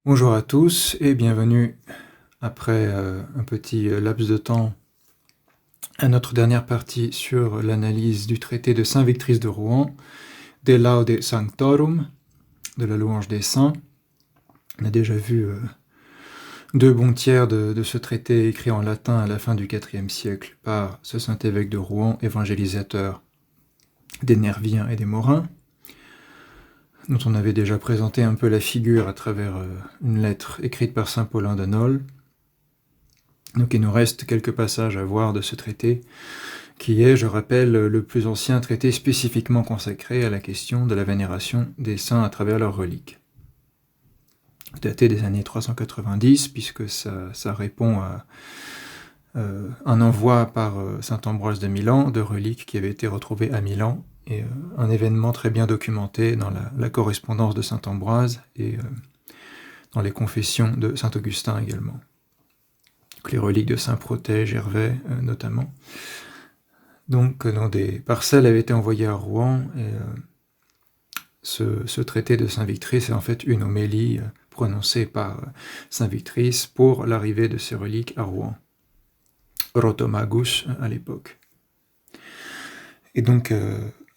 Bonjour à tous et bienvenue après un petit laps de temps à notre dernière partie sur l'analyse du traité de Saint Victrice de Rouen, De Laude Sanctorum, de la louange des saints. On a déjà vu deux bons tiers de ce traité écrit en latin à la fin du IVe siècle par ce saint évêque de Rouen, évangélisateur des Nerviens et des Morins, dont on avait déjà présenté un peu la figure à travers une lettre écrite par saint Paulin de Nole. Donc il nous reste quelques passages à voir de ce traité, qui est, je rappelle, le plus ancien traité spécifiquement consacré à la question de la vénération des saints à travers leurs reliques. Daté des années 390, puisque ça répond à un envoi par saint Ambroise de Milan de reliques qui avaient été retrouvées à Milan, et un événement très bien documenté dans la correspondance de saint Ambroise et dans les confessions de saint Augustin également. Donc, les reliques de saint Protège, Gervais notamment. Donc, dans des parcelles avaient été envoyées à Rouen, et ce traité de saint Victrice est en fait une homélie prononcée par saint Victrice pour l'arrivée de ces reliques à Rouen. Rotomagus à l'époque. Et donc,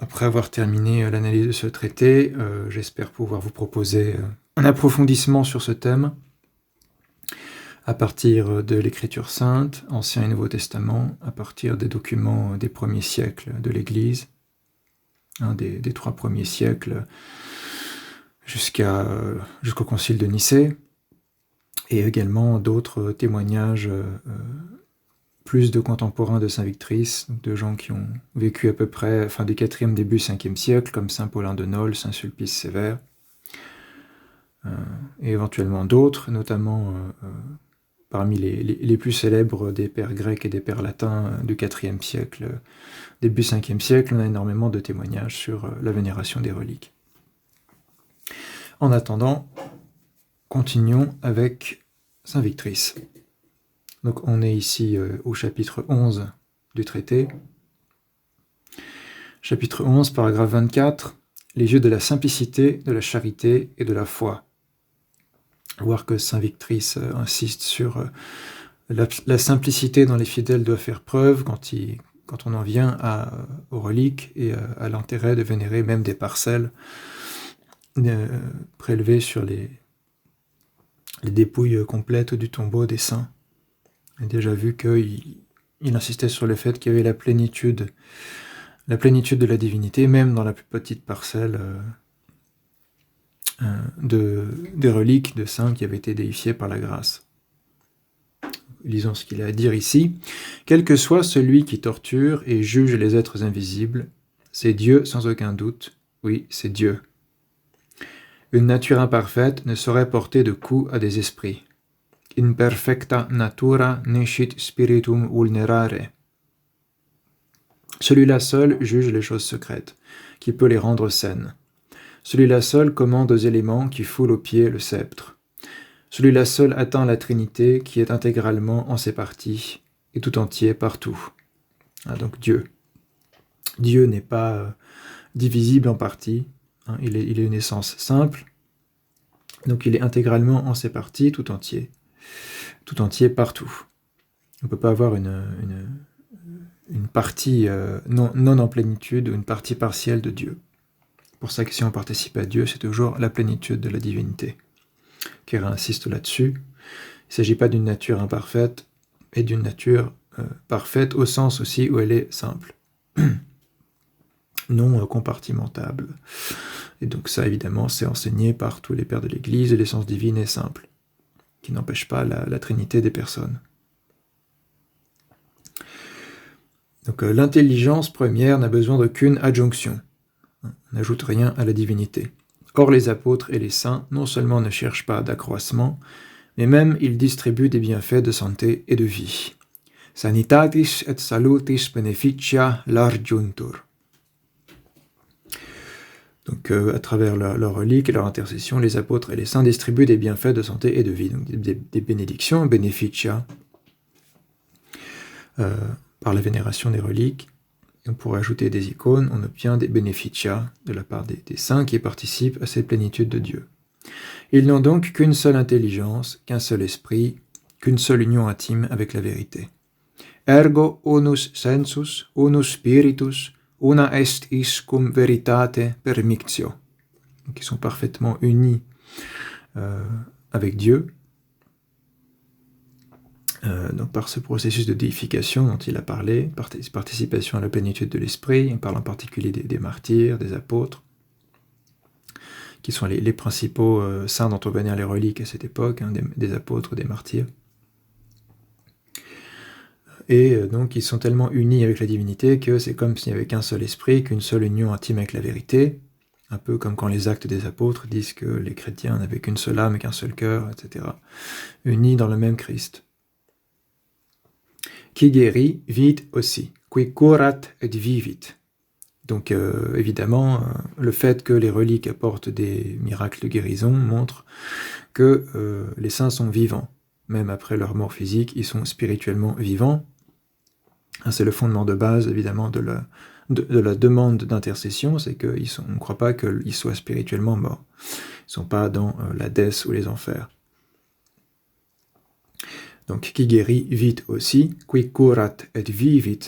après avoir terminé l'analyse de ce traité, j'espère pouvoir vous proposer un approfondissement sur ce thème à partir de l'Écriture sainte, Ancien et Nouveau Testament, à partir des documents des premiers siècles de l'Église, des 3 premiers siècles jusqu'au Concile de Nicée, et également d'autres témoignages plus de contemporains de saint Victrice, de gens qui ont vécu à peu près fin du IVe, début 5e siècle, comme saint Paulin de Nole, saint Sulpice Sévère, et éventuellement d'autres, notamment parmi les plus célèbres des pères grecs et des pères latins du IVe siècle, début 5e siècle, on a énormément de témoignages sur la vénération des reliques. En attendant, continuons avec saint Victrice. Donc on est ici au chapitre 11 du traité. Chapitre 11, paragraphe 24, les yeux de la simplicité, de la charité et de la foi. Voir que saint Victrice insiste sur la simplicité dont les fidèles doivent faire preuve quand on en vient aux reliques et à l'intérêt de vénérer même des parcelles prélevées sur les dépouilles complètes du tombeau des saints. On a déjà vu qu'il insistait sur le fait qu'il y avait la plénitude de la divinité, même dans la plus petite parcelle des reliques de saints qui avaient été déifiés par la grâce. Lisons ce qu'il a à dire ici. « Quel que soit celui qui torture et juge les êtres invisibles, c'est Dieu sans aucun doute, oui, c'est Dieu. Une nature imparfaite ne saurait porter de coups à des esprits. In perfecta natura nescit spiritum vulnerare. Celui-là seul juge les choses secrètes, qui peut les rendre saines. Celui-là seul commande aux éléments qui foulent aux pieds le sceptre. Celui-là seul atteint la Trinité qui est intégralement en ses parties et tout entier partout. » Donc Dieu. Dieu n'est pas divisible en parties, il est une essence simple, donc il est intégralement en ses parties tout entier partout. On ne peut pas avoir une partie non en plénitude ou une partie partielle de Dieu. C'est pour ça que si on participe à Dieu, c'est toujours la plénitude de la divinité. Kéré insiste là-dessus. Il ne s'agit pas d'une nature imparfaite, mais d'une nature parfaite au sens aussi où elle est simple, non compartimentable. Et donc ça, évidemment, c'est enseigné par tous les pères de l'Église, et l'essence divine est simple, qui n'empêche pas la Trinité des personnes. Donc l'intelligence première n'a besoin d'aucune adjonction. On n'ajoute rien à la divinité. Or les apôtres et les saints non seulement ne cherchent pas d'accroissement, mais même ils distribuent des bienfaits de santé et de vie. Sanitatis et salutis beneficia largiuntur. Donc à travers leurs reliques et leur intercession, les apôtres et les saints distribuent des bienfaits de santé et de vie, donc des bénédictions, beneficia, par la vénération des reliques. Et on pourrait ajouter des icônes, on obtient des beneficia de la part des saints qui participent à cette plénitude de Dieu. Ils n'ont donc qu'une seule intelligence, qu'un seul esprit, qu'une seule union intime avec la vérité. Ergo unus sensus, unus spiritus, una est is cum veritate permictio. Donc ils sont parfaitement unis avec Dieu, donc par ce processus de déification dont il a parlé, participation à la plénitude de l'esprit. Il parle en particulier des martyrs, des apôtres, qui sont les principaux saints dont on va venir les reliques à cette époque, hein, des apôtres, des martyrs. Et donc ils sont tellement unis avec la divinité que c'est comme s'il n'y avait qu'un seul esprit, qu'une seule union intime avec la vérité, un peu comme quand les actes des apôtres disent que les chrétiens n'avaient qu'une seule âme et qu'un seul cœur, etc. Unis dans le même Christ. Qui guérit, vit aussi, qui curat et vivit. Donc évidemment, le fait que les reliques apportent des miracles de guérison montre que les saints sont vivants. Même après leur mort physique, ils sont spirituellement vivants. C'est le fondement de base, évidemment, de la demande d'intercession, c'est qu'on ne croit pas qu'ils soient spirituellement morts. Ils ne sont pas dans l'Hadès ou les enfers. Donc, qui guérit, vit aussi, qui curat et vivit.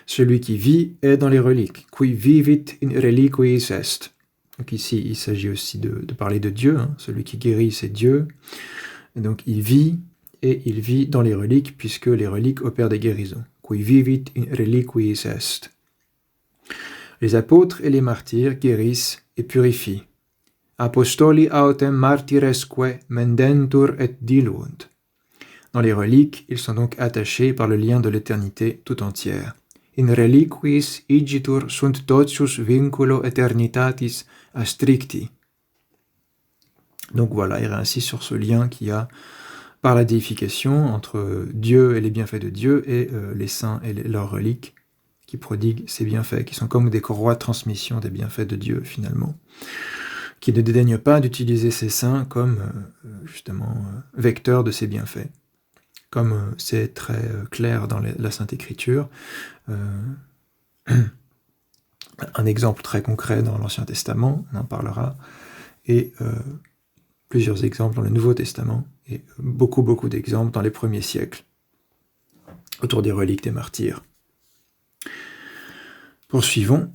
Celui qui vit est dans les reliques. Qui vivit in reliquiis est. Donc ici, il s'agit aussi de parler de Dieu. Hein. Celui qui guérit, c'est Dieu. Et donc, il vit, et il vit dans les reliques, puisque les reliques opèrent des guérisons. Qui vivit in reliquiis est. Les apôtres et les martyrs guérissent et purifient. Apostoli autem martyresque mendentur et diluunt. Dans les reliques, ils sont donc attachés par le lien de l'éternité tout entière. In reliquis igitur sunt totius vinculo eternitatis astricti. Donc voilà, il réinsiste sur ce lien qu'il y a par la déification entre Dieu et les bienfaits de Dieu et les saints et leurs reliques qui prodiguent ces bienfaits, qui sont comme des courroies de transmission des bienfaits de Dieu finalement, qui ne dédaignent pas d'utiliser ces saints comme justement vecteurs de ces bienfaits. Comme c'est très clair dans la Sainte Écriture, un exemple très concret dans l'Ancien Testament, on en parlera, et plusieurs exemples dans le Nouveau Testament, et beaucoup d'exemples dans les premiers siècles, autour des reliques des martyrs. Poursuivons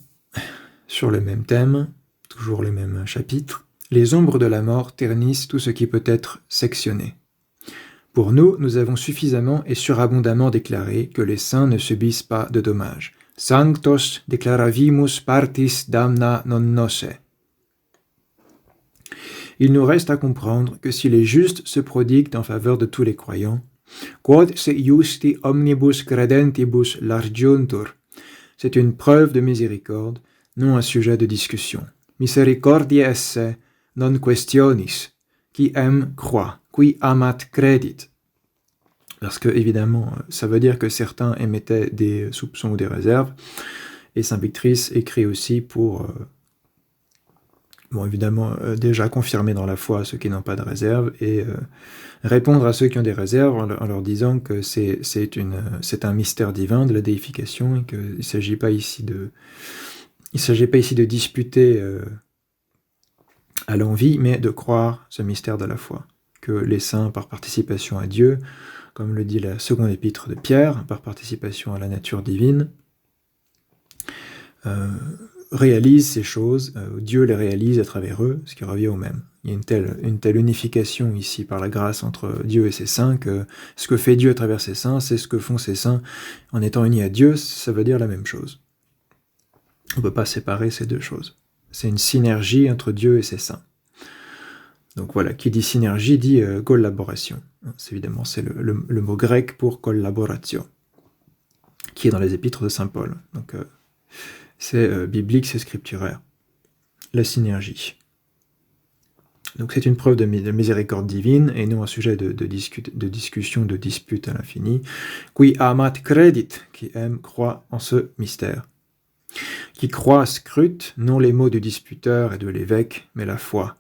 sur le même thème, toujours le même chapitre. Les ombres de la mort ternissent tout ce qui peut être sectionné. Pour nous, nous avons suffisamment et surabondamment déclaré que les saints ne subissent pas de dommages. Sanctos declaravimus partis damna non nocere. Il nous reste à comprendre que si les justes se prodiguent en faveur de tous les croyants, quod se justi omnibus credentibus largiuntur, c'est une preuve de miséricorde, non un sujet de discussion. Misericordiae esse non questionis, qui aime croit, qui amat credit. Parce que, évidemment, ça veut dire que certains émettaient des soupçons ou des réserves, et Saint Victrice écrit aussi pour, évidemment, déjà confirmer dans la foi ceux qui n'ont pas de réserve, et répondre à ceux qui ont des réserves en leur disant que c'est un mystère divin de la déification, et qu'il ne s'agit pas ici de disputer à l'envie, mais de croire ce mystère de la foi, que les saints, par participation à Dieu, comme le dit la seconde épître de Pierre, par participation à la nature divine, réalisent ces choses, Dieu les réalise à travers eux, ce qui revient au même. Il y a une telle unification ici par la grâce entre Dieu et ses saints, que ce que fait Dieu à travers ses saints, c'est ce que font ses saints en étant unis à Dieu, ça veut dire la même chose. On ne peut pas séparer ces deux choses. C'est une synergie entre Dieu et ses saints. Donc voilà, qui dit synergie dit collaboration. Évidemment, c'est le mot grec pour collaboratio, qui est dans les épîtres de Saint Paul. Donc c'est biblique, c'est scripturaire. La synergie. Donc c'est une preuve de miséricorde divine, et non un sujet de discussion, de dispute à l'infini. Qui amat credit, qui aime, croit en ce mystère. Qui croit scrute, non les mots du disputeur et de l'évêque, mais la foi.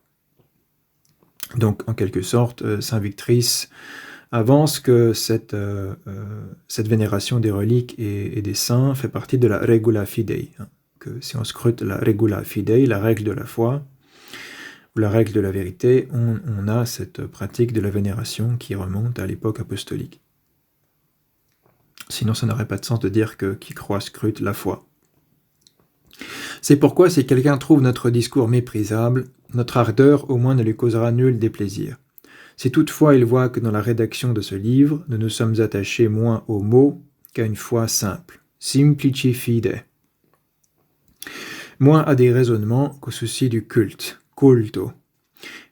Donc, en quelque sorte, Saint Victrice avance que cette vénération des reliques et des saints fait partie de la regula fidei. Que si on scrute la regula fidei, la règle de la foi, ou la règle de la vérité, on a cette pratique de la vénération qui remonte à l'époque apostolique. Sinon, ça n'aurait pas de sens de dire que qui croit scrute la foi. C'est pourquoi si quelqu'un trouve notre discours méprisable, notre ardeur au moins ne lui causera nul déplaisir. Si toutefois il voit que dans la rédaction de ce livre, nous nous sommes attachés moins aux mots qu'à une foi simple, simplici fide, moins à des raisonnements qu'au souci du culte, culto,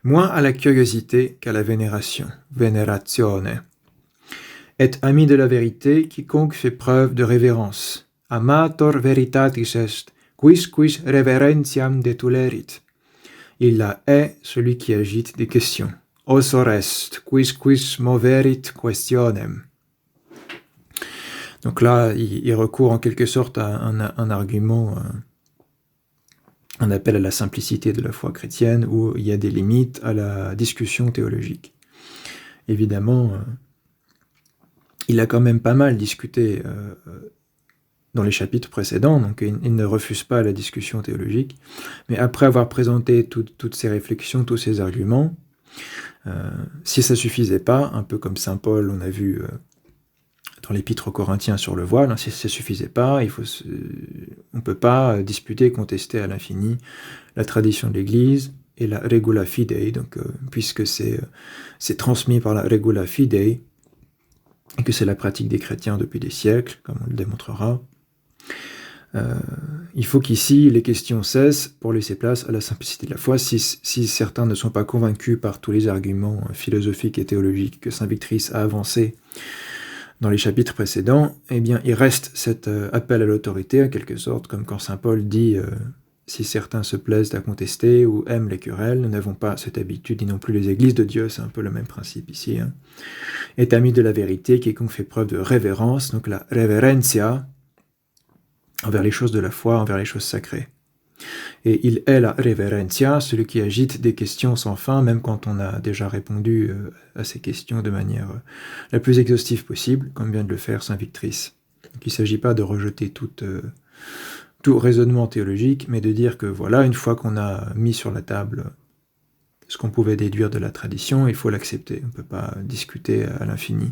moins à la curiosité qu'à la vénération, veneratione. Et ami de la vérité, quiconque fait preuve de révérence. Amator veritatis est, quis reverentiam detulerit. Il la hait, celui qui agite des questions. Osor est, quis moverit questionem. Donc là, il recourt en quelque sorte à un argument, un appel à la simplicité de la foi chrétienne, où il y a des limites à la discussion théologique. Évidemment, il a quand même pas mal discuté dans les chapitres précédents, donc il ne refuse pas la discussion théologique, mais après avoir présenté toutes ces réflexions, tous ces arguments, si ça suffisait pas, un peu comme saint Paul, on a vu dans l'épître aux Corinthiens sur le voile, si ça suffisait pas, on peut pas disputer, contester à l'infini la tradition de l'Église et la regula fidei, donc puisque c'est transmis par la regula fidei, et que c'est la pratique des chrétiens depuis des siècles, comme on le démontrera, il faut qu'ici les questions cessent pour laisser place à la simplicité de la foi. Si certains ne sont pas convaincus par tous les arguments philosophiques et théologiques que saint Victrice a avancés dans les chapitres précédents, eh bien il reste cet appel à l'autorité, en quelque sorte, comme quand saint Paul dit si certains se plaisent à contester ou aiment les querelles, nous n'avons pas cette habitude, ni non plus les églises de Dieu, c'est un peu le même principe ici. Est ami de la vérité, quiconque fait preuve de révérence, donc la reverentia, envers les choses de la foi, envers les choses sacrées. Et il est la reverentia, celui qui agite des questions sans fin, même quand on a déjà répondu à ces questions de manière la plus exhaustive possible, comme vient de le faire saint Victrice. Donc il ne s'agit pas de rejeter tout raisonnement théologique, mais de dire que voilà, une fois qu'on a mis sur la table ce qu'on pouvait déduire de la tradition, il faut l'accepter, on ne peut pas discuter à l'infini.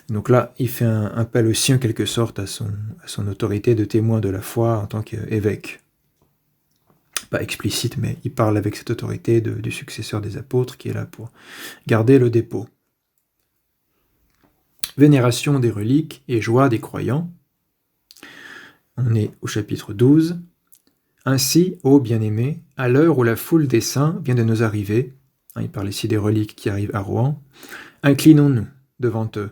Donc là, il fait un appel aussi en quelque sorte à son autorité de témoin de la foi en tant qu'évêque. Pas explicite, mais il parle avec cette autorité du successeur des apôtres qui est là pour garder le dépôt. Vénération des reliques et joie des croyants. On est au chapitre 12. Ainsi, ô bien-aimés, à l'heure où la foule des saints vient de nous arriver, il parle ici des reliques qui arrivent à Rouen, inclinons-nous devant eux.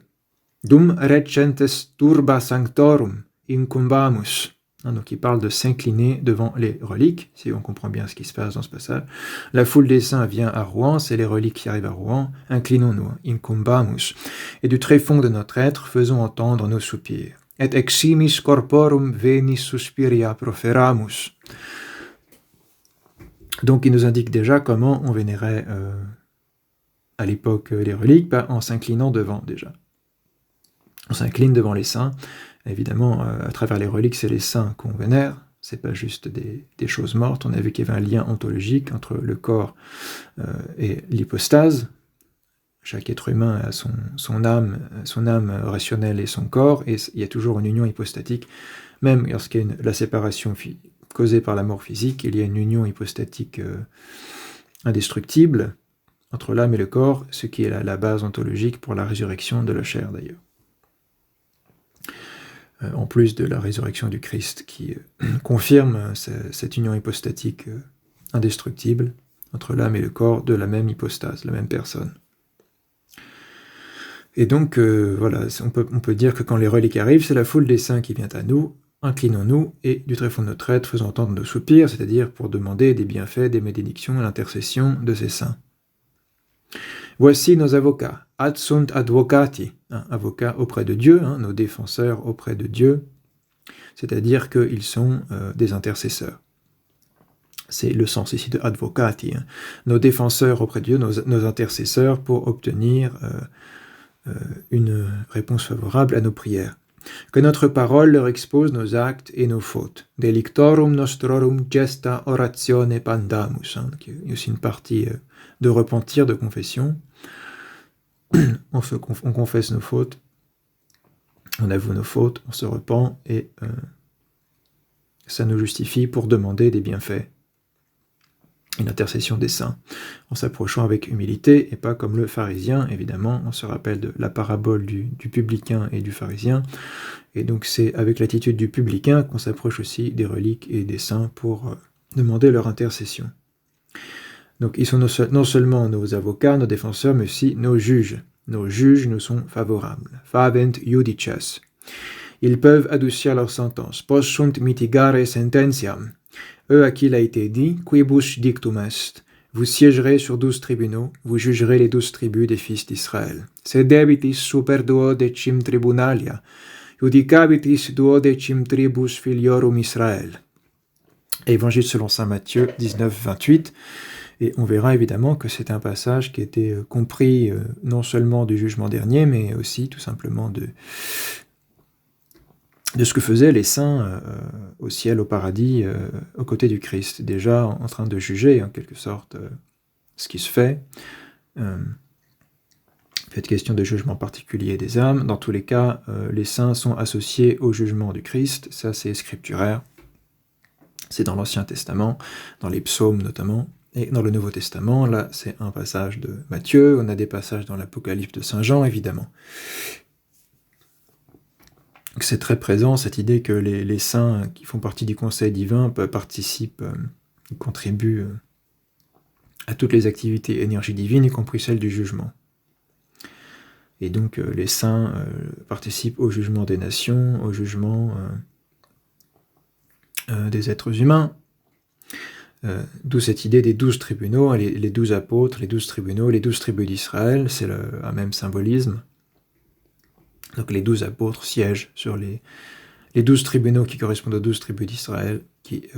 Dum recentes turba sanctorum incumbamus. Donc il parle de s'incliner devant les reliques, si on comprend bien ce qui se passe dans ce passage. La foule des saints vient à Rouen, c'est les reliques qui arrivent à Rouen, inclinons-nous, incumbamus. Et du tréfond de notre être, faisons entendre nos soupirs. Et eximis corporum venis suspiria proferamus. Donc il nous indique déjà comment on vénérait à l'époque les reliques, en s'inclinant devant déjà. On s'incline devant les saints. Évidemment, à travers les reliques, c'est les saints qu'on vénère. C'est pas juste des choses mortes. On a vu qu'il y avait un lien ontologique entre le corps et l'hypostase. Chaque être humain a son âme rationnelle et son corps, et il y a toujours une union hypostatique. Même lorsqu'il y a la séparation causée par la mort physique, il y a une union hypostatique indestructible entre l'âme et le corps, ce qui est la base ontologique pour la résurrection de la chair d'ailleurs. En plus de la résurrection du Christ qui confirme cette union hypostatique indestructible entre l'âme et le corps de la même hypostase, la même personne. Et donc, voilà, on peut dire que quand les reliques arrivent, c'est la foule des saints qui vient à nous, inclinons-nous, et du tréfond de notre être, faisons entendre nos soupirs, c'est-à-dire pour demander des bienfaits, des bénédictions, l'intercession de ces saints. Voici nos avocats, ad sunt advocati, avocats auprès de Dieu, nos défenseurs auprès de Dieu, c'est-à-dire qu'ils sont des intercesseurs. C'est le sens ici de advocati, nos défenseurs auprès de Dieu, nos intercesseurs pour obtenir une réponse favorable à nos prières. que notre parole leur expose nos actes et nos fautes. Delictorum nostrorum gesta oratione pandamus. Il y a aussi une partie de repentir, de confession. On confesse nos fautes, on avoue nos fautes, on se repent, et ça nous justifie pour demander des bienfaits. Une intercession des saints, en s'approchant avec humilité, et pas comme le pharisien, évidemment. On se rappelle de la parabole du publicain et du pharisien, et donc c'est avec l'attitude du publicain qu'on s'approche aussi des reliques et des saints pour demander leur intercession. Donc ils sont non seulement nos avocats, nos défenseurs, mais aussi nos juges. Nos juges nous sont favorables. Favent iudices. Ils peuvent adoucir leur sentence. Possunt mitigare sententiam. Eux à qui il a été dit, quibus dictum est. Vous siégerez sur 12 tribunaux, vous jugerez les 12 tribus des fils d'Israël. Sedebitis super duodecim tribunalia, judicabitis duodecim tribus filiorum Israël. Évangile selon saint Matthieu 19, 28. Et on verra évidemment que c'est un passage qui était compris non seulement du jugement dernier, mais aussi tout simplement de ce que faisaient les saints au ciel, au paradis, aux côtés du Christ, déjà en train de juger en quelque sorte ce qui se fait. Fait question de jugement particulier des âmes. Dans tous les cas, les saints sont associés au jugement du Christ, ça c'est scripturaire. C'est dans l'Ancien Testament, dans les psaumes notamment. Et dans le Nouveau Testament, là, c'est un passage de Matthieu, on a des passages dans l'Apocalypse de Saint Jean, évidemment. C'est très présent, cette idée que les saints qui font partie du conseil divin participent, contribuent à toutes les activités énergie divine, y compris celle du jugement. Et donc, les saints participent au jugement des nations, au jugement des êtres humains. D'où cette idée des 12 tribunaux, les 12 apôtres, les 12 tribunaux, les 12 tribus d'Israël, c'est un même symbolisme. Donc les 12 apôtres siègent sur les 12 tribunaux qui correspondent aux 12 tribus d'Israël, qui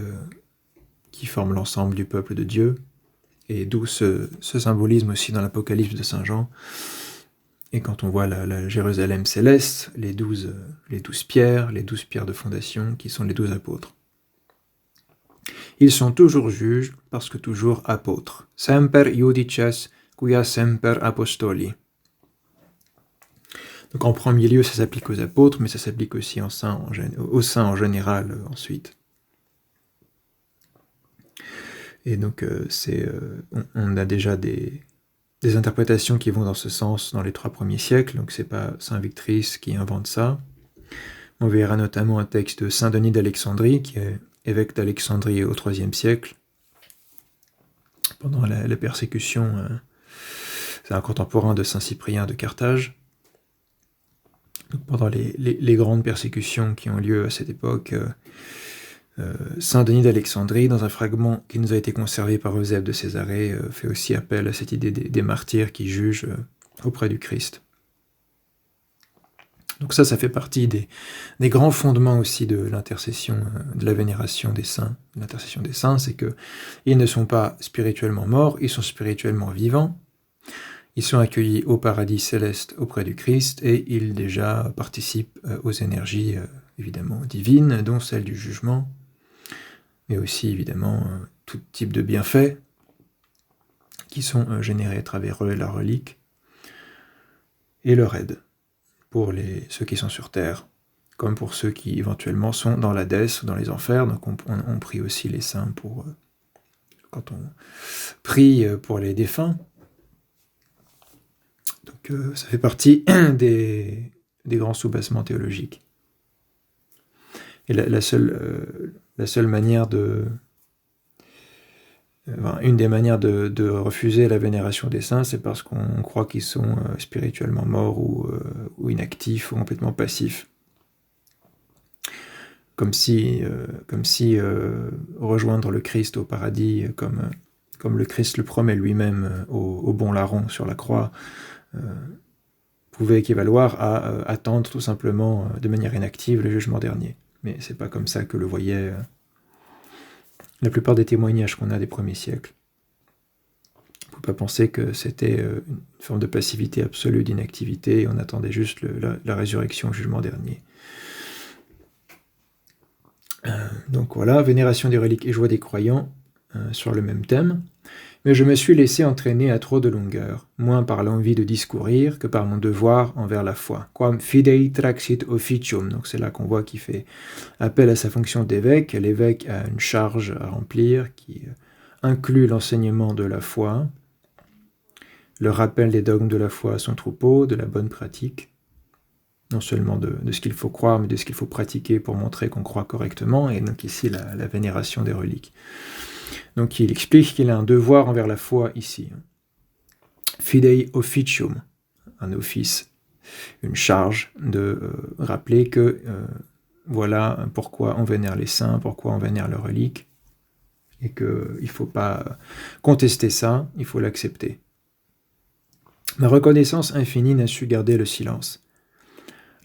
forment l'ensemble du peuple de Dieu, et d'où ce symbolisme aussi dans l'Apocalypse de Saint Jean. Et quand on voit la Jérusalem céleste, les 12 pierres de fondation, qui sont les 12 apôtres. Ils sont toujours juges, parce que toujours apôtres. Semper iudices, quia semper apostoli. Donc en premier lieu, ça s'applique aux apôtres, mais ça s'applique aussi aux saints en général ensuite. Et donc on a déjà des interprétations qui vont dans ce sens dans les 3 premiers siècles, donc c'est pas saint Victrice qui invente ça. On verra notamment un texte de saint Denis d'Alexandrie, qui est évêque d'Alexandrie au IIIe siècle, pendant la persécution, c'est un contemporain de saint Cyprien de Carthage. Donc pendant les grandes persécutions qui ont lieu à cette époque, saint Denis d'Alexandrie, dans un fragment qui nous a été conservé par Eusèbe de Césarée, fait aussi appel à cette idée des martyrs qui jugent auprès du Christ. Donc ça fait partie des grands fondements aussi de l'intercession, de la vénération des saints. L'intercession des saints, c'est qu'ils ne sont pas spirituellement morts, ils sont spirituellement vivants, ils sont accueillis au paradis céleste auprès du Christ, et ils déjà participent aux énergies évidemment divines, dont celle du jugement, mais aussi évidemment tout type de bienfaits qui sont générés à travers eux et la relique, et leur aide pour ceux qui sont sur terre, comme pour ceux qui éventuellement sont dans l'Hadès ou dans les enfers. Donc on prie aussi les saints quand on prie pour les défunts. Donc ça fait partie des grands soubassements théologiques. Et la seule manière une des manières de refuser la vénération des saints, c'est parce qu'on croit qu'ils sont spirituellement morts ou inactifs ou complètement passifs. Comme si rejoindre le Christ au paradis, comme le Christ le promet lui-même au bon larron sur la croix, pouvait équivaloir à attendre tout simplement de manière inactive le jugement dernier. Mais c'est pas comme ça que le voyaient la plupart des témoignages qu'on a des premiers siècles. pas penser que c'était une forme de passivité absolue, d'inactivité, et on attendait juste la résurrection au jugement dernier. Donc voilà, vénération des reliques et joie des croyants, sur le même thème. Mais je me suis laissé entraîner à trop de longueur, moins par l'envie de discourir que par mon devoir envers la foi. Quam fidei traxit officium, donc c'est là qu'on voit qu'il fait appel à sa fonction d'évêque. L'évêque a une charge à remplir qui inclut l'enseignement de la foi, le rappel des dogmes de la foi à son troupeau, de la bonne pratique, non seulement de ce qu'il faut croire, mais de ce qu'il faut pratiquer pour montrer qu'on croit correctement, et donc ici la vénération des reliques. Donc il explique qu'il a un devoir envers la foi ici. Fidei officium, un office, une charge de rappeler que voilà pourquoi on vénère les saints, pourquoi on vénère leurs reliques, et qu'il ne faut pas contester ça, il faut l'accepter. Ma reconnaissance infinie n'a su garder le silence.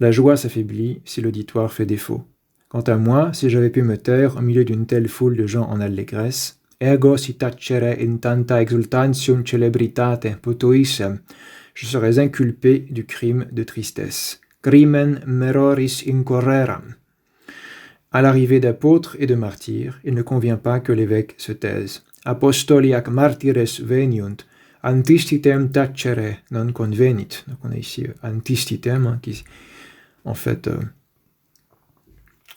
La joie s'affaiblit si l'auditoire fait défaut. Quant à moi, si j'avais pu me taire au milieu d'une telle foule de gens en allégresse, ego si tacere in tanta exultantium celebritate potuissem, je serais inculpé du crime de tristesse. Crimen meroris incorreram. À l'arrivée d'apôtres et de martyrs, il ne convient pas que l'évêque se taise. Apostoliac martyres veniunt, antistitem tacere non convenit. Donc on a ici antistitem, qui en fait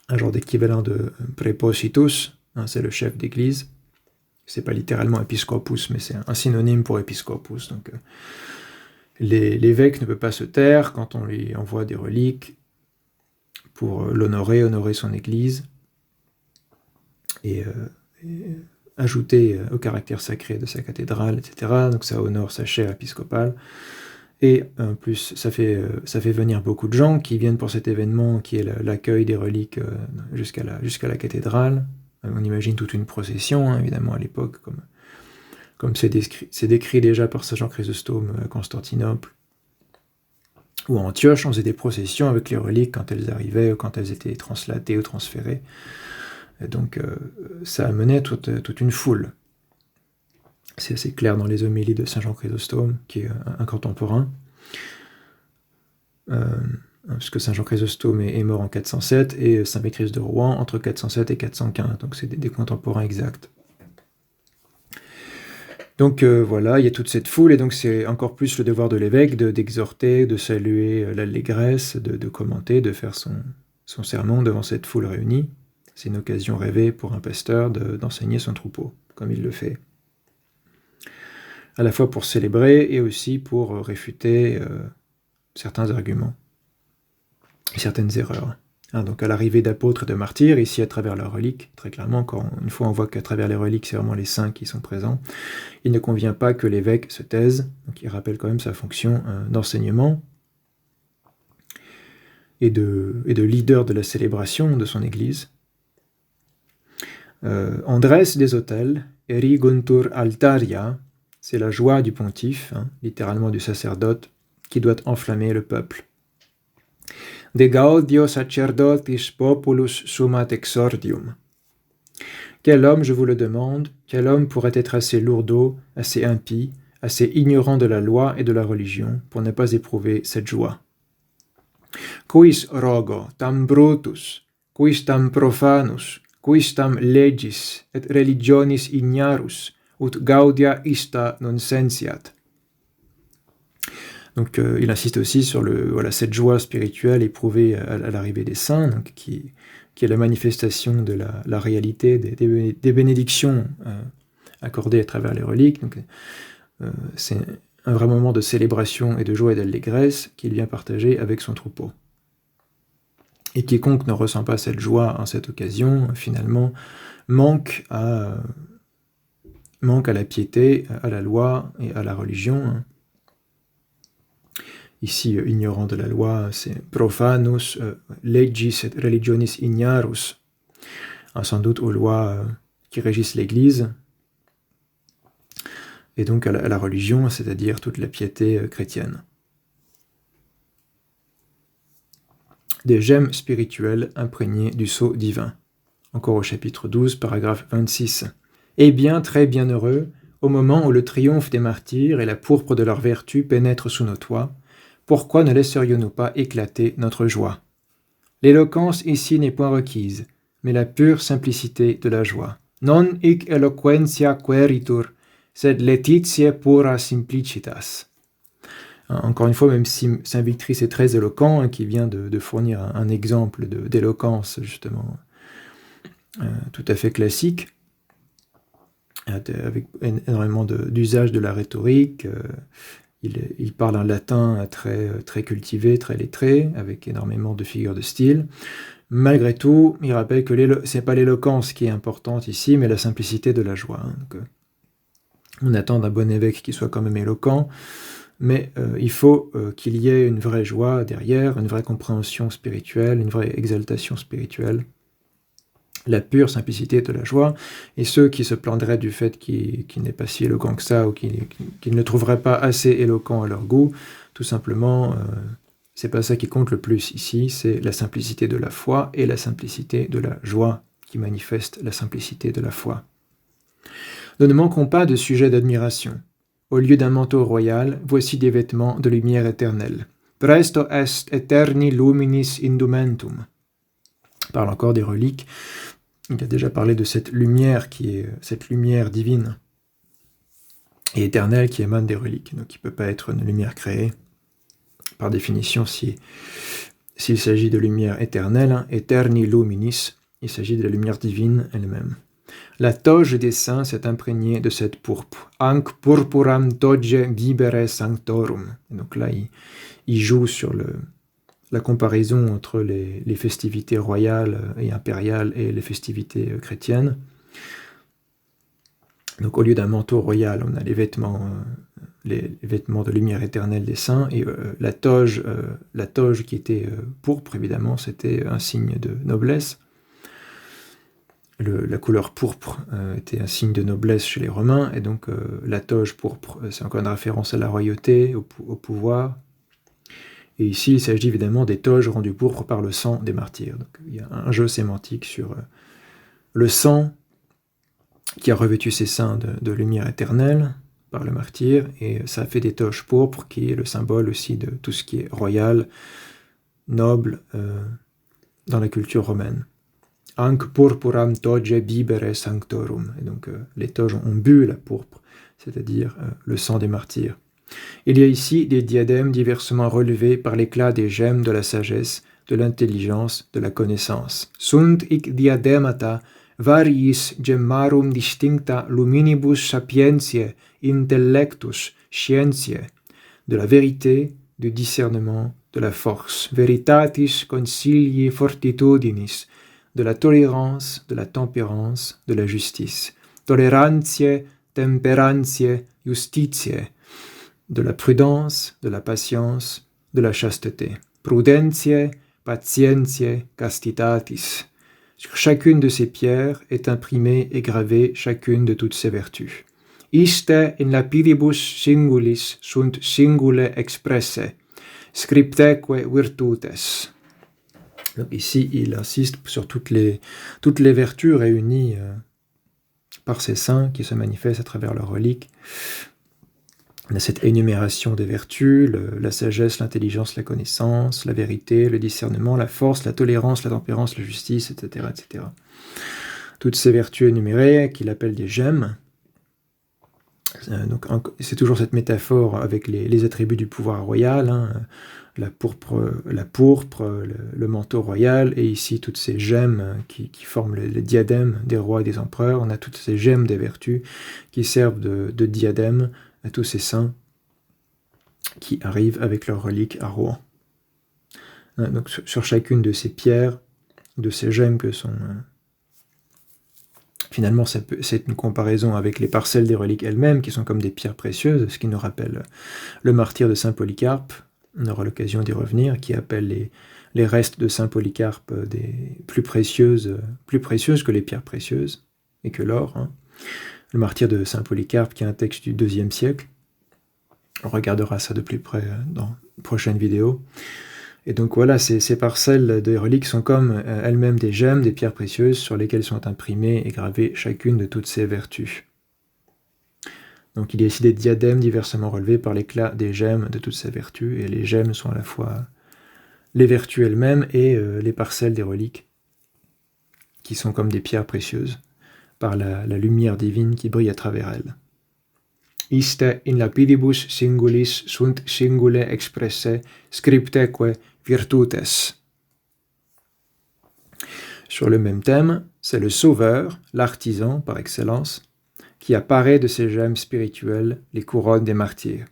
un genre d'équivalent de prépositus, c'est le chef d'église. C'est pas littéralement episcopus, mais c'est un synonyme pour episcopus. Donc l'évêque ne peut pas se taire quand on lui envoie des reliques pour honorer son église et ajouter au caractère sacré de sa cathédrale, etc. Donc ça honore sa chaire épiscopale. Et en plus, ça fait venir beaucoup de gens qui viennent pour cet événement qui est l'accueil des reliques jusqu'à la cathédrale. On imagine toute une procession, évidemment, à l'époque, comme c'est décrit déjà par saint Jean Chrysostome à Constantinople. Ou à Antioche, on faisait des processions avec les reliques quand elles arrivaient ou quand elles étaient translatées ou transférées. Et donc, ça amenait toute une foule. C'est assez clair dans les homélies de saint Jean Chrysostome, qui est un contemporain. Parce que saint Jean Chrysostome est mort en 407 et saint Mécris de Rouen entre 407 et 415. Donc, c'est des contemporains exacts. Donc voilà, il y a toute cette foule, et donc c'est encore plus le devoir de l'évêque d'exhorter, de saluer l'allégresse, de commenter, de faire son sermon devant cette foule réunie. C'est une occasion rêvée pour un pasteur d'enseigner son troupeau, comme il le fait. À la fois pour célébrer et aussi pour réfuter certains arguments, certaines erreurs. Donc à l'arrivée d'apôtres et de martyrs, ici à travers leurs reliques, très clairement, encore une fois on voit qu'à travers les reliques, c'est vraiment les saints qui sont présents, il ne convient pas que l'évêque se taise, donc il rappelle quand même sa fonction d'enseignement et de leader de la célébration de son église. On dresse des autels, eriguntur altaria, c'est la joie du pontife, littéralement du sacerdote, qui doit enflammer le peuple. De gaudio sacerdotis populus sumat exordium. Quel homme, je vous le demande, quel homme pourrait être assez lourdeau, assez impie, assez ignorant de la loi et de la religion pour ne pas éprouver cette joie? Quis rogo tam brutus, quis tam profanus, quis tam legis et religionis ignarus, ut gaudia ista non sensiat. Donc il insiste aussi sur cette joie spirituelle éprouvée à l'arrivée des saints, donc qui est la manifestation de la réalité des bénédictions accordées à travers les reliques. Donc, c'est un vrai moment de célébration et de joie et d'allégresse qu'il vient partager avec son troupeau. Et quiconque ne ressent pas cette joie en cette occasion, finalement, manque à la piété, à la loi et à la religion. Ici, ignorant de la loi, c'est profanus legis et religionis ignarus, sans doute aux lois qui régissent l'Église, et donc à la religion, c'est-à-dire toute la piété chrétienne. Des gemmes spirituelles imprégnées du sceau divin. Encore au chapitre 12, paragraphe 26. Eh bien, très bienheureux, au moment où le triomphe des martyrs et la pourpre de leur vertu pénètrent sous nos toits, pourquoi ne laisserions-nous pas éclater notre joie? L'éloquence ici n'est point requise, mais la pure simplicité de la joie. Non hic eloquentia queritur, sed laetitia pura simplicitas. Encore une fois, même si Saint Victrice est très éloquent, qui vient de fournir un exemple d'éloquence, justement, tout à fait classique, avec énormément d'usage de la rhétorique, il parle un latin très cultivé, très lettré, avec énormément de figures de style. Malgré tout, il rappelle que ce n'est pas l'éloquence qui est importante ici, mais la simplicité de la joie. Donc, on attend d'un bon évêque qu'il soit quand même éloquent, mais il faut qu'il y ait une vraie joie derrière, une vraie compréhension spirituelle, une vraie exaltation spirituelle, la pure simplicité de la joie. Et ceux qui se plaindraient du fait qu'il n'est pas si éloquent que ça, ou qu'ils ne le trouveraient pas assez éloquent à leur goût, tout simplement, c'est pas ça qui compte le plus ici, c'est la simplicité de la foi et la simplicité de la joie qui manifeste la simplicité de la foi. Nous ne manquons pas de sujets d'admiration. Au lieu d'un manteau royal, voici des vêtements de lumière éternelle. Presto est eterni luminis indumentum. Il parle encore des reliques. Il a déjà parlé de cette lumière cette lumière divine et éternelle qui émane des reliques. Donc il ne peut pas être une lumière créée. Par définition, s'il s'agit de lumière éternelle, eterni luminis, il s'agit de la lumière divine elle-même. La toge des saints s'est imprégnée de cette pourpre. Anc purpuram toge vibere sanctorum. Et donc là, il joue sur la comparaison entre les festivités royales et impériales et les festivités chrétiennes. Donc au lieu d'un manteau royal, on a les vêtements de lumière éternelle des saints, et la toge qui était pourpre, évidemment, c'était un signe de noblesse. La couleur pourpre était un signe de noblesse chez les Romains, et donc la toge pourpre, c'est encore une référence à la royauté, au pouvoir. Et ici, il s'agit évidemment des toges rendues pourpres par le sang des martyrs. Donc il y a un jeu sémantique sur le sang qui a revêtu ses saints de lumière éternelle par le martyr, et ça fait des toges pourpres, qui est le symbole aussi de tout ce qui est royal, noble, dans la culture romaine. Anc purpuram toge bibere sanctorum. Et donc les toges ont bu la pourpre, c'est-à-dire le sang des martyrs. Il y a ici des diadèmes diversement relevés par l'éclat des gemmes de la sagesse, de l'intelligence, de la connaissance. Sunt hic diademata variis gemmarum distincta luminibus sapientiae intellectus scientiae, de la vérité, du discernement, de la force, veritatis consilii fortitudinis, de la tolérance, de la tempérance, de la justice, tolerantiae, temperantiae, justitiae, de la prudence, de la patience, de la chasteté, prudentiae, patientiae, castitatis. Sur chacune de ces pierres est imprimée et gravée chacune de toutes ces vertus. Iste in lapidibus singulis sunt singule expresse, scripteque virtutes. Donc ici, il insiste sur toutes les vertus réunies par ces saints qui se manifestent à travers leurs reliques. On a cette énumération des vertus, la sagesse, l'intelligence, la connaissance, la vérité, le discernement, la force, la tolérance, la tempérance, la justice, etc. etc. Toutes ces vertus énumérées qu'il appelle des gemmes. Donc, c'est toujours cette métaphore avec les attributs du pouvoir royal, la pourpre, le manteau royal, et ici toutes ces gemmes qui forment les diadèmes des rois et des empereurs. On a toutes ces gemmes des vertus qui servent de diadème à tous ces saints qui arrivent avec leurs reliques à Rouen. Donc sur chacune de ces pierres, de ces gemmes que sont... Finalement, c'est une comparaison avec les parcelles des reliques elles-mêmes, qui sont comme des pierres précieuses, ce qui nous rappelle le martyre de saint Polycarpe. On aura l'occasion d'y revenir, qui appelle les restes de saint Polycarpe des plus précieuses que les pierres précieuses, et que l'or. Le martyre de saint Polycarpe, qui est un texte du IIe siècle. On regardera ça de plus près dans une prochaine vidéo. Et donc voilà, ces parcelles de reliques sont comme elles-mêmes des gemmes, des pierres précieuses, sur lesquelles sont imprimées et gravées chacune de toutes ces vertus. Donc il y a ici des diadèmes diversement relevés par l'éclat des gemmes de toutes ses vertus, et les gemmes sont à la fois les vertus elles-mêmes et les parcelles des reliques, qui sont comme des pierres précieuses, par la lumière divine qui brille à travers elles. Iste in lapidibus singulis sunt singule expresse scripteque virtutes. Sur le même thème, c'est le sauveur, l'artisan par excellence, qui apparaît de ces gemmes spirituelles, les couronnes des martyrs.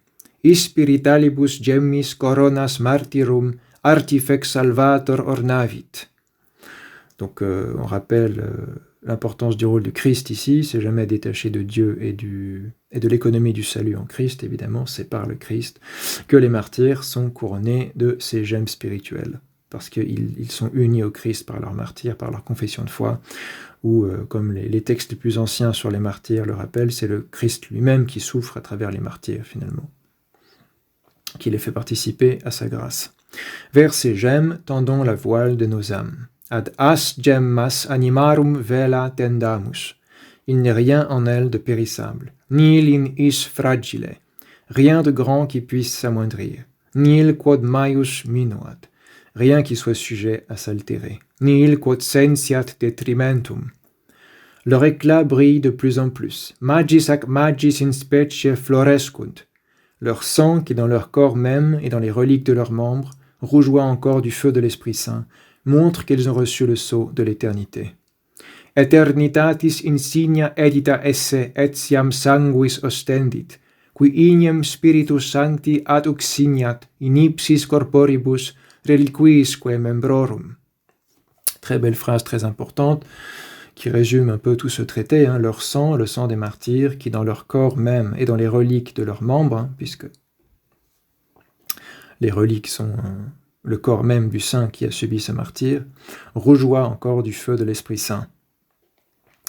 Is spiritalibus gemmis coronas martyrum artifex salvator ornavit. Donc on rappelle l'importance du rôle du Christ ici, c'est jamais détaché de Dieu et de l'économie du salut en Christ, évidemment, c'est par le Christ que les martyrs sont couronnés de ces gemmes spirituelles, parce qu'ils sont unis au Christ par leur martyr, par leur confession de foi, ou comme les textes les plus anciens sur les martyrs le rappellent, c'est le Christ lui-même qui souffre à travers les martyrs finalement, qui les fait participer à sa grâce. Vers ces gemmes, tendons la voile de nos âmes. Ad as gemmas animarum vela tendamus. Il n'est rien en elles de périssable. Nil in is fragile. Rien de grand qui puisse s'amoindrir. Nil quod maius minuat. Rien qui soit sujet à s'altérer. Nil quod sentiat detrimentum. Leur éclat brille de plus en plus. Magis ac magis in specie florescunt. Leur sang qui dans leur corps même et dans les reliques de leurs membres rougeoie encore du feu de l'Esprit Saint, montre qu'ils ont reçu le sceau de l'éternité. Eternitatis insignia edita esse etiam sanguis ostendit, qui ignem Spiritus Sancti ad uxiniat in ipsis corporibus reliquiisque membrorum. Très belle phrase, très importante, qui résume un peu tout ce traité, leur sang, le sang des martyrs, qui dans leur corps même et dans les reliques de leurs membres, puisque les reliques sont le corps même du saint qui a subi ce martyr, rougeoie encore du feu de l'Esprit Saint.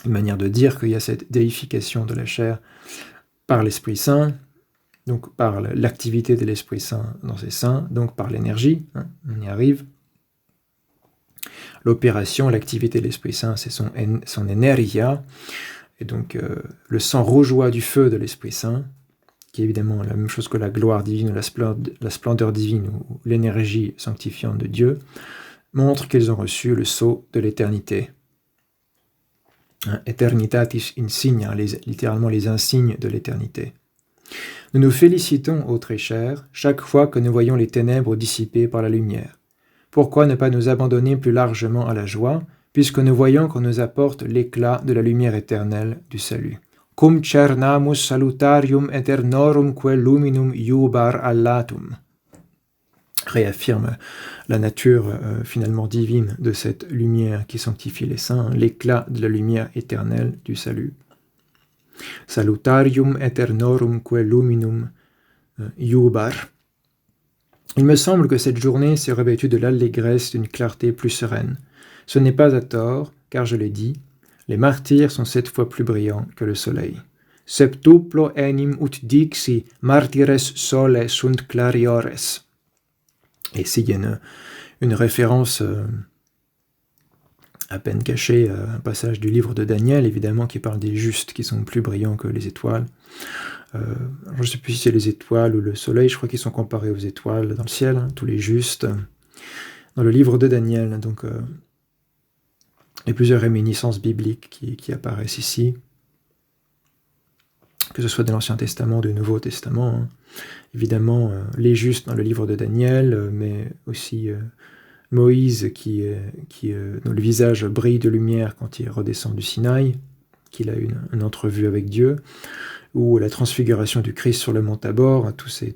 Une manière de dire qu'il y a cette déification de la chair par l'Esprit Saint, donc par l'activité de l'Esprit Saint dans ces saints, donc par l'énergie, on y arrive. L'opération, l'activité de l'Esprit Saint, c'est son énergia, et donc le sang rougeoie du feu de l'Esprit Saint, qui est évidemment la même chose que la gloire divine, la splendeur divine ou l'énergie sanctifiante de Dieu, montre qu'ils ont reçu le sceau de l'éternité. Eternitatis insignia, littéralement les insignes de l'éternité. Nous nous félicitons, ô très chers, chaque fois que nous voyons les ténèbres dissipées par la lumière. Pourquoi ne pas nous abandonner plus largement à la joie, puisque nous voyons qu'on nous apporte l'éclat de la lumière éternelle du salut. Cum cernamus salutarium eternorum quae luminum iubar allatum. Réaffirme la nature finalement divine de cette lumière qui sanctifie les saints, l'éclat de la lumière éternelle du salut. Salutarium eternorum quae luminum iubar. Il me semble que cette journée s'est revêtue de l'allégresse d'une clarté plus sereine. Ce n'est pas à tort, car je l'ai dit, les martyrs sont 7 fois plus brillants que le soleil. Septuplo enim ut dixi martyres sole sunt clariores. Et ici, il y a une référence à peine cachée à un passage du livre de Daniel, évidemment, qui parle des justes qui sont plus brillants que les étoiles. Je ne sais plus si c'est les étoiles ou le soleil, je crois qu'ils sont comparés aux étoiles dans le ciel, tous les justes, dans le livre de Daniel. Donc, il y a plusieurs réminiscences bibliques qui apparaissent ici, que ce soit de l'Ancien Testament, du Nouveau Testament. Évidemment, les justes dans le livre de Daniel, mais aussi Moïse dont le visage brille de lumière quand il redescend du Sinaï, qu'il a une entrevue avec Dieu, ou la transfiguration du Christ sur le mont Tabor, tous ces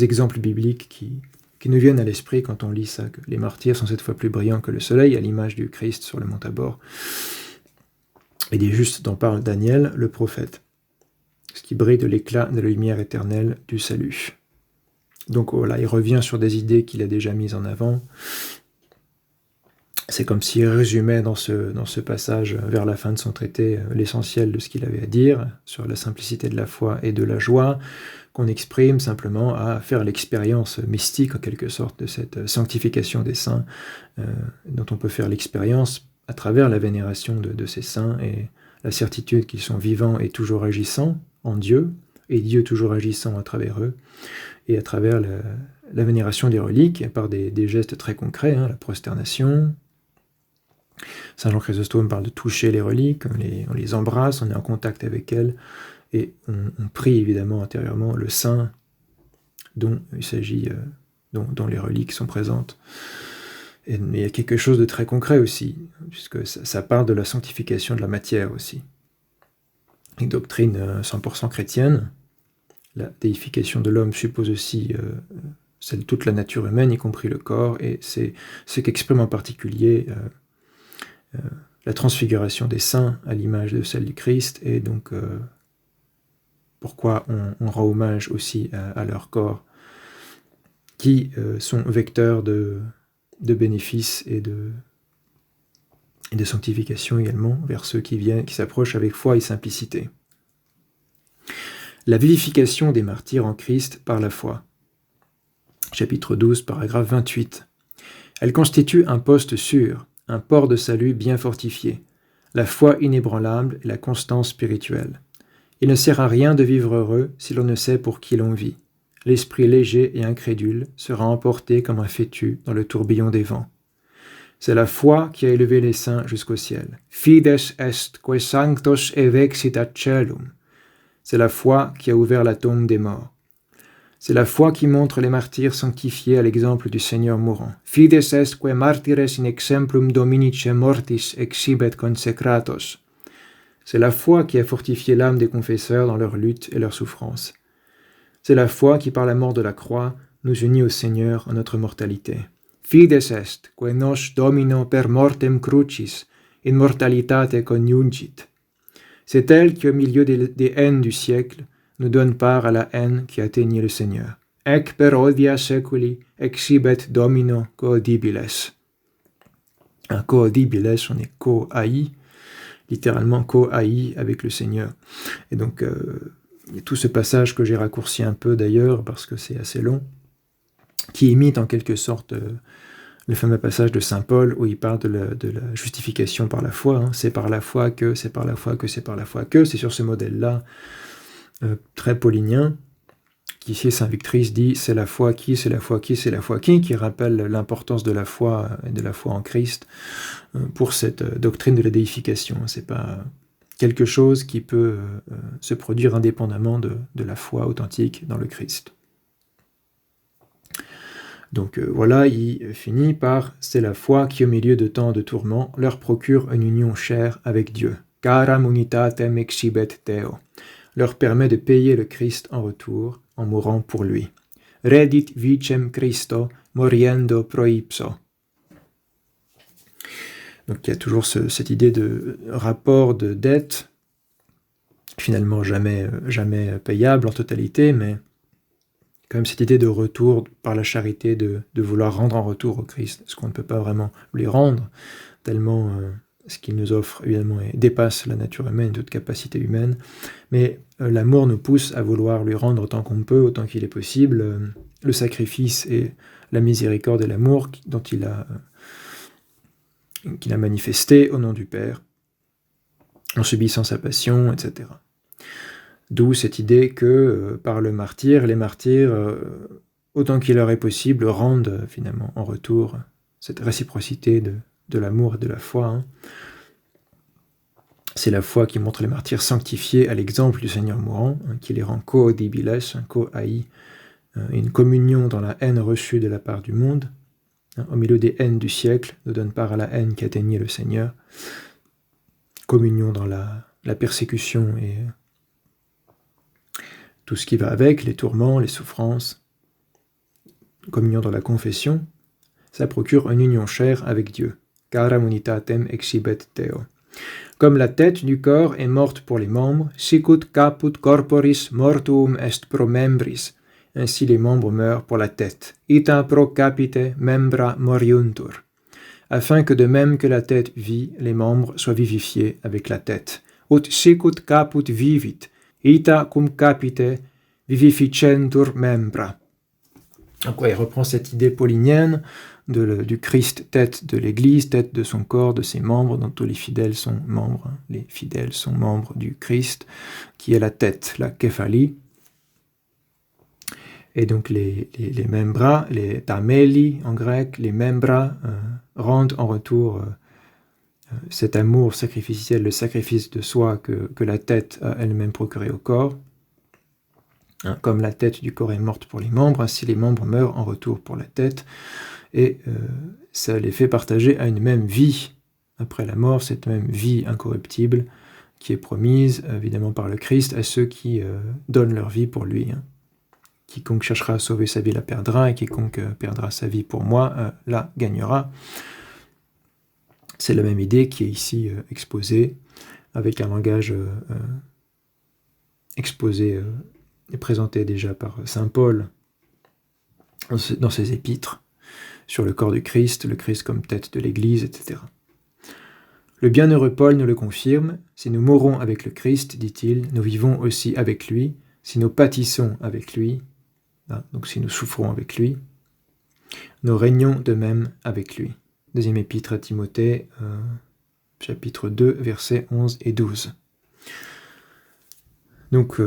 exemples bibliques qui nous viennent à l'esprit quand on lit ça, que les martyrs sont 7 fois plus brillants que le soleil, à l'image du Christ sur le mont Tabor. Et des justes dont parle Daniel, le prophète, ce qui brille de l'éclat de la lumière éternelle du salut. Donc voilà, il revient sur des idées qu'il a déjà mises en avant. C'est comme s'il résumait dans ce passage, vers la fin de son traité, l'essentiel de ce qu'il avait à dire sur la simplicité de la foi et de la joie, qu'on exprime simplement à faire l'expérience mystique, en quelque sorte, de cette sanctification des saints, dont on peut faire l'expérience à travers la vénération de ces saints et la certitude qu'ils sont vivants et toujours agissants en Dieu, et Dieu toujours agissant à travers eux, et à travers la vénération des reliques, par des gestes très concrets, la prosternation. Saint Jean Chrysostome parle de toucher les reliques, on les embrasse, on est en contact avec elles, et on prie évidemment intérieurement le saint dont il s'agit, dont les reliques sont présentes. Mais il y a quelque chose de très concret aussi, puisque ça parle de la sanctification de la matière aussi. Une doctrine 100% chrétienne, la déification de l'homme suppose aussi celle de toute la nature humaine, y compris le corps, et c'est ce qu'exprime en particulier la transfiguration des saints à l'image de celle du Christ, et donc pourquoi on rend hommage aussi à leur corps, qui sont vecteurs de bénéfices et de sanctification également, vers ceux qui s'approchent avec foi et simplicité. La vivification des martyrs en Christ par la foi. Chapitre 12, paragraphe 28. Elle constitue un poste sûr, un port de salut bien fortifié, la foi inébranlable et la constance spirituelle. Il ne sert à rien de vivre heureux si l'on ne sait pour qui l'on vit. L'esprit léger et incrédule sera emporté comme un fétu dans le tourbillon des vents. C'est la foi qui a élevé les saints jusqu'au ciel. Fides est que sanctos evexit ad caelum. C'est la foi qui a ouvert la tombe des morts. C'est la foi qui montre les martyrs sanctifiés à l'exemple du Seigneur mourant. Fides est que martyres in exemplum Dominice mortis exhibet consecratos. C'est la foi qui a fortifié l'âme des confesseurs dans leur lutte et leur souffrance. C'est la foi qui, par la mort de la croix, nous unit au Seigneur en notre mortalité. Fides est que nos Domino per mortem crucis in mortalitate coniungit. C'est elle qui, au milieu des haines du siècle, nous donne part à la haine qui atteignit le Seigneur. Ec per odia seculi exhibet Domino coaudibiles. Un coaudibiles, on est co-haï, littéralement co-haï avec le Seigneur. Et donc, il y a tout ce passage que j'ai raccourci un peu d'ailleurs, parce que c'est assez long, qui imite en quelque sorte le fameux passage de Saint Paul où il parle de la justification par la foi. C'est par la foi que, c'est par la foi que, c'est par la foi que. C'est sur ce modèle-là, très paulinien, qu'ici Saint Victrice dit c'est la foi qui, c'est la foi qui, c'est la foi qui rappelle l'importance de la foi et de la foi en Christ pour cette doctrine de la déification. C'est pas quelque chose qui peut se produire indépendamment de la foi authentique dans le Christ. Donc voilà, il finit par « C'est la foi qui, au milieu de tant de tourments, leur procure une union chère avec Dieu. Caram unitatem exhibet Deo. » Leur permet de payer le Christ en retour, en mourant pour lui. « Redit vicem Christo, moriendo pro ipso. » Donc il y a toujours cette idée de rapport de dette, finalement jamais payable en totalité, mais quand même cette idée de retour par la charité, de vouloir rendre en retour au Christ, ce qu'on ne peut pas vraiment lui rendre, tellement ce qu'il nous offre, évidemment, dépasse la nature humaine, toute capacité humaine, mais l'amour nous pousse à vouloir lui rendre autant qu'on peut, autant qu'il est possible, le sacrifice et la miséricorde et l'amour qu'il a manifesté au nom du Père, en subissant sa passion, etc. D'où cette idée que, par le martyr, les martyrs, autant qu'il leur est possible, rendent finalement en retour cette réciprocité de l'amour et de la foi. C'est la foi qui montre les martyrs sanctifiés à l'exemple du Seigneur mourant, qui les rend coaudibiles, co-haï, une communion dans la haine reçue de la part du monde, au milieu des haines du siècle, nous donne part à la haine qui atteignait le Seigneur, communion dans la persécution et tout ce qui va avec, les tourments, les souffrances, communion dans la confession, ça procure une union chère avec Dieu. Caram unitatem exhibet Deo. Comme la tête du corps est morte pour les membres, sicut caput corporis mortuum est pro membris, ainsi les membres meurent pour la tête. Ita pro capite membra moriuntur. Afin que de même que la tête vit, les membres soient vivifiés avec la tête. Ut sicut caput vivit, ita cum capite vivificentur membra. Donc il reprend cette idée paulinienne du Christ, tête de l'Église, tête de son corps, de ses membres, dont tous les fidèles sont membres. Les fidèles sont membres du Christ, qui est la tête, la képhalie, Et donc les membra, les tameli en grec, les membra rendent en retour cet amour sacrificiel, le sacrifice de soi que la tête a elle-même procuré au corps. Comme la tête du corps est morte pour les membres, ainsi les membres meurent en retour pour la tête, et ça les fait partager à une même vie après la mort, cette même vie incorruptible qui est promise évidemment par le Christ à ceux qui donnent leur vie pour lui. Quiconque cherchera à sauver sa vie la perdra, et quiconque perdra sa vie pour moi la gagnera. C'est la même idée qui est ici exposée, avec un langage exposé et présenté déjà par saint Paul dans ses épîtres, sur le corps du Christ, le Christ comme tête de l'Église, etc. Le bienheureux Paul nous le confirme, si nous mourons avec le Christ, dit-il, nous vivons aussi avec lui, si nous pâtissons avec lui, donc si nous souffrons avec lui, nous régnons de même avec lui. Deuxième épître à Timothée, chapitre 2, versets 11 et 12. Donc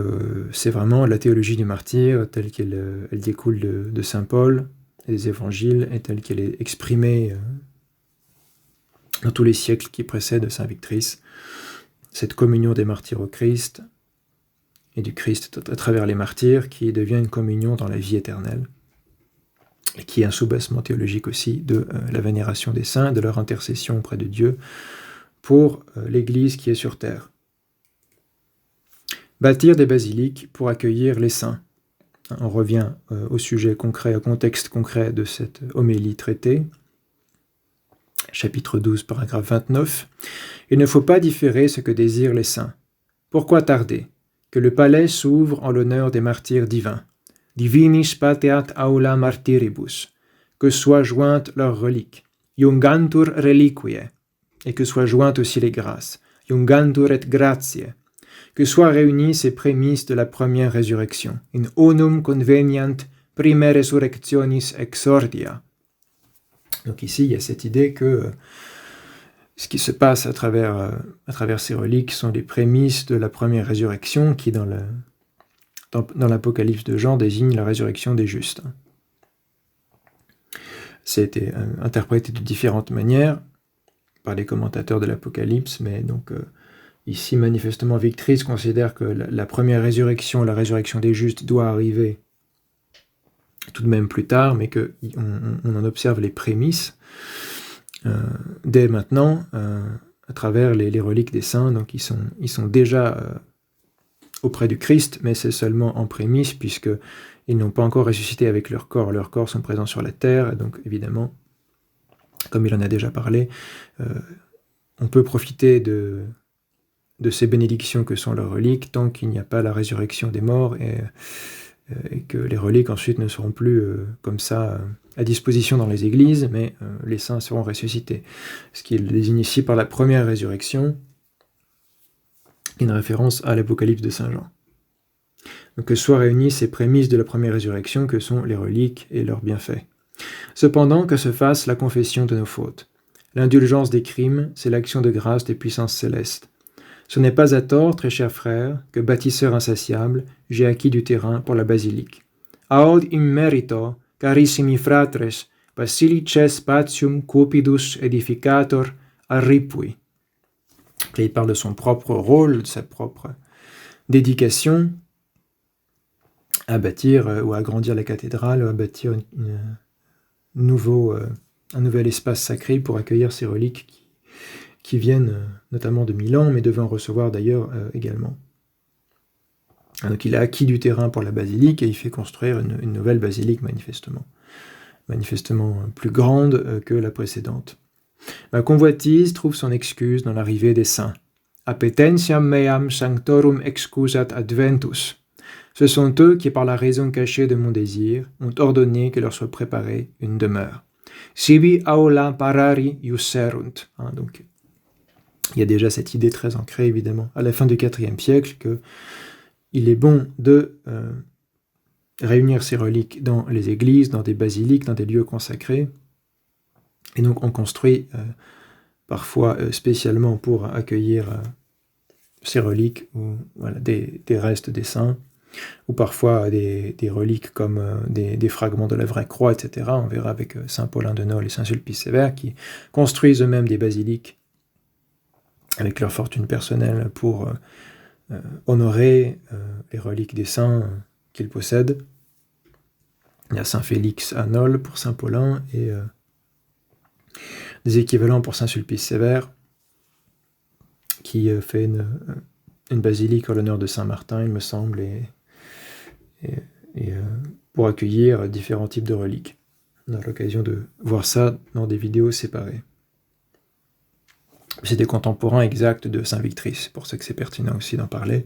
c'est vraiment la théologie du martyr telle qu'elle elle découle de saint Paul et des évangiles, et telle qu'elle est exprimée dans tous les siècles qui précèdent saint Victrice. Cette communion des martyrs au Christ et du Christ à travers les martyrs qui devient une communion dans la vie éternelle, et qui est un soubassement théologique aussi de la vénération des saints, de leur intercession auprès de Dieu pour l'Église qui est sur terre. Bâtir des basiliques pour accueillir les saints. On revient au sujet concret, au contexte concret de cette homélie traitée. Chapitre 12, paragraphe 29. Il ne faut pas différer ce que désirent les saints. Pourquoi tarder? Que le palais s'ouvre en l'honneur des martyrs divins. Divinis pateat aula martyribus. Que soient jointes leurs reliques. Iungantur reliquiae. Et que soient jointes aussi les grâces. Iungantur et gratiae. Que soient réunies ces prémices de la première résurrection. In onum conveniant prime resurrectionis exordia. Donc ici, il y a cette idée que ce qui se passe à travers ces reliques sont les prémices de la première résurrection qui, dans l'Apocalypse de Jean, désigne la résurrection des justes. C'était interprété de différentes manières par les commentateurs de l'Apocalypse, mais donc ici, manifestement, Victrice considère que la première résurrection, la résurrection des justes, doit arriver tout de même plus tard, mais qu'on en observe les prémices dès maintenant, à travers les reliques des saints. Donc ils sont déjà auprès du Christ, mais c'est seulement en prémices, puisqu'ils n'ont pas encore ressuscité avec leur corps. Leurs corps sont présents sur la terre, et donc évidemment, comme il en a déjà parlé, on peut profiter de ces bénédictions que sont leurs reliques tant qu'il n'y a pas la résurrection des morts, et que les reliques ensuite ne seront plus comme ça à disposition dans les églises, mais les saints seront ressuscités. Ce qui est désigné ici par la première résurrection, une référence à l'Apocalypse de Saint Jean. Donc que soient réunies ces prémices de la première résurrection que sont les reliques et leurs bienfaits. Cependant, que se fasse la confession de nos fautes. L'indulgence des crimes, c'est l'action de grâce des puissances célestes. Ce n'est pas à tort, très chers frères, que bâtisseur insatiable, j'ai acquis du terrain pour la basilique. Aud immerito, carissimi fratres, basilices spatium cupidus edificator arripui. Là, il parle de son propre rôle, de sa propre dédication à bâtir ou à agrandir la cathédrale, ou à bâtir un nouvel espace sacré pour accueillir ces reliques qui viennent notamment de Milan, mais devaient en recevoir d'ailleurs également. Donc il a acquis du terrain pour la basilique, et il fait construire une nouvelle basilique manifestement plus grande que la précédente. Ma convoitise trouve son excuse dans l'arrivée des saints. Appetentiam meam sanctorum excusat adventus. Ce sont eux qui, par la raison cachée de mon désir, ont ordonné que leur soit préparée une demeure. Sibi aula parari iusserunt. Donc, il y a déjà cette idée très ancrée, évidemment, à la fin du IVe siècle, qu'il est bon de réunir ces reliques dans les églises, dans des basiliques, dans des lieux consacrés. Et donc, on construit parfois spécialement pour accueillir ces reliques, ou voilà, des restes des saints, ou parfois des reliques comme des fragments de la vraie croix, etc. On verra avec Saint Paulin de Nol et Saint Sulpice Sévère, qui construisent eux-mêmes des basiliques avec leur fortune personnelle pour honorer les reliques des saints qu'ils possèdent. Il y a Saint Félix à Nol pour Saint Paulin, et des équivalents pour Saint Sulpice Sévère, qui fait une basilique en l'honneur de Saint Martin, il me semble, et pour accueillir différents types de reliques. On a l'occasion de voir ça dans des vidéos séparées. C'est des contemporains exacts de Saint Victrice, c'est pour ça que c'est pertinent aussi d'en parler.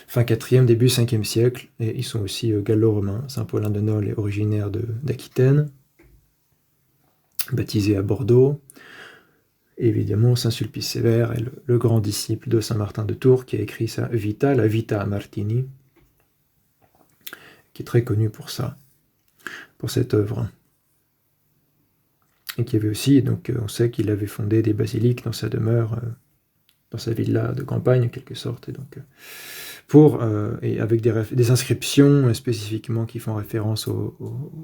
Fin 4e, début 5e siècle, et ils sont aussi gallo-romains. Saint Paulin de Nol est originaire d'Aquitaine, baptisé à Bordeaux. Et évidemment, Saint Sulpice Sévère est le grand disciple de Saint Martin de Tours, qui a écrit sa Vita, la Vita Martini, qui est très connu pour ça, pour cette œuvre. Et qui avait aussi, donc on sait qu'il avait fondé des basiliques dans sa demeure, dans sa villa de campagne en quelque sorte, et donc et avec des inscriptions spécifiquement qui font référence aux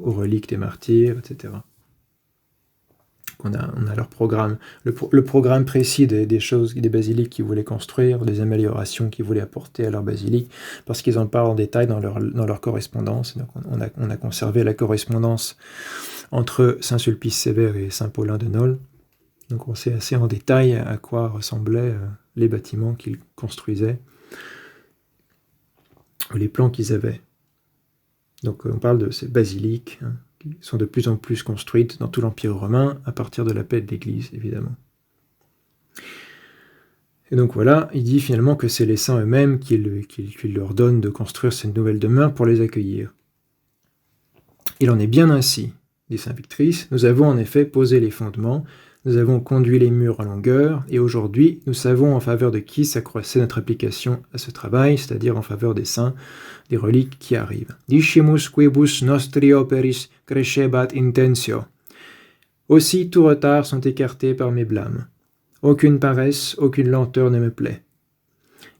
reliques des martyrs, etc. On a leur programme, le programme précis des choses, des basiliques qu'ils voulaient construire, des améliorations qu'ils voulaient apporter à leur basilique, parce qu'ils en parlent en détail dans leur correspondance. Donc on a conservé la correspondance entre Saint Sulpice Sévère et Saint Paulin de Nol. Donc on sait assez en détail à quoi ressemblaient les bâtiments qu'ils construisaient, ou les plans qu'ils avaient. Donc on parle de ces basiliques, qui sont de plus en plus construites dans tout l'Empire romain, à partir de la paix de l'Église, évidemment. Et donc voilà, il dit finalement que c'est les saints eux-mêmes qui leur donnent de construire ces nouvelles demeures pour les accueillir. Il en est bien ainsi, dit Saint Victrice. Nous avons en effet posé les fondements, nous avons conduit les murs en longueur, et aujourd'hui, nous savons en faveur de qui s'accroissait notre application à ce travail, c'est-à-dire en faveur des saints, des reliques qui arrivent. Discimus quibus nostri operis crescebat intentio. Aussi, tout retard sont écartés par mes blâmes. Aucune paresse, aucune lenteur ne me plaît.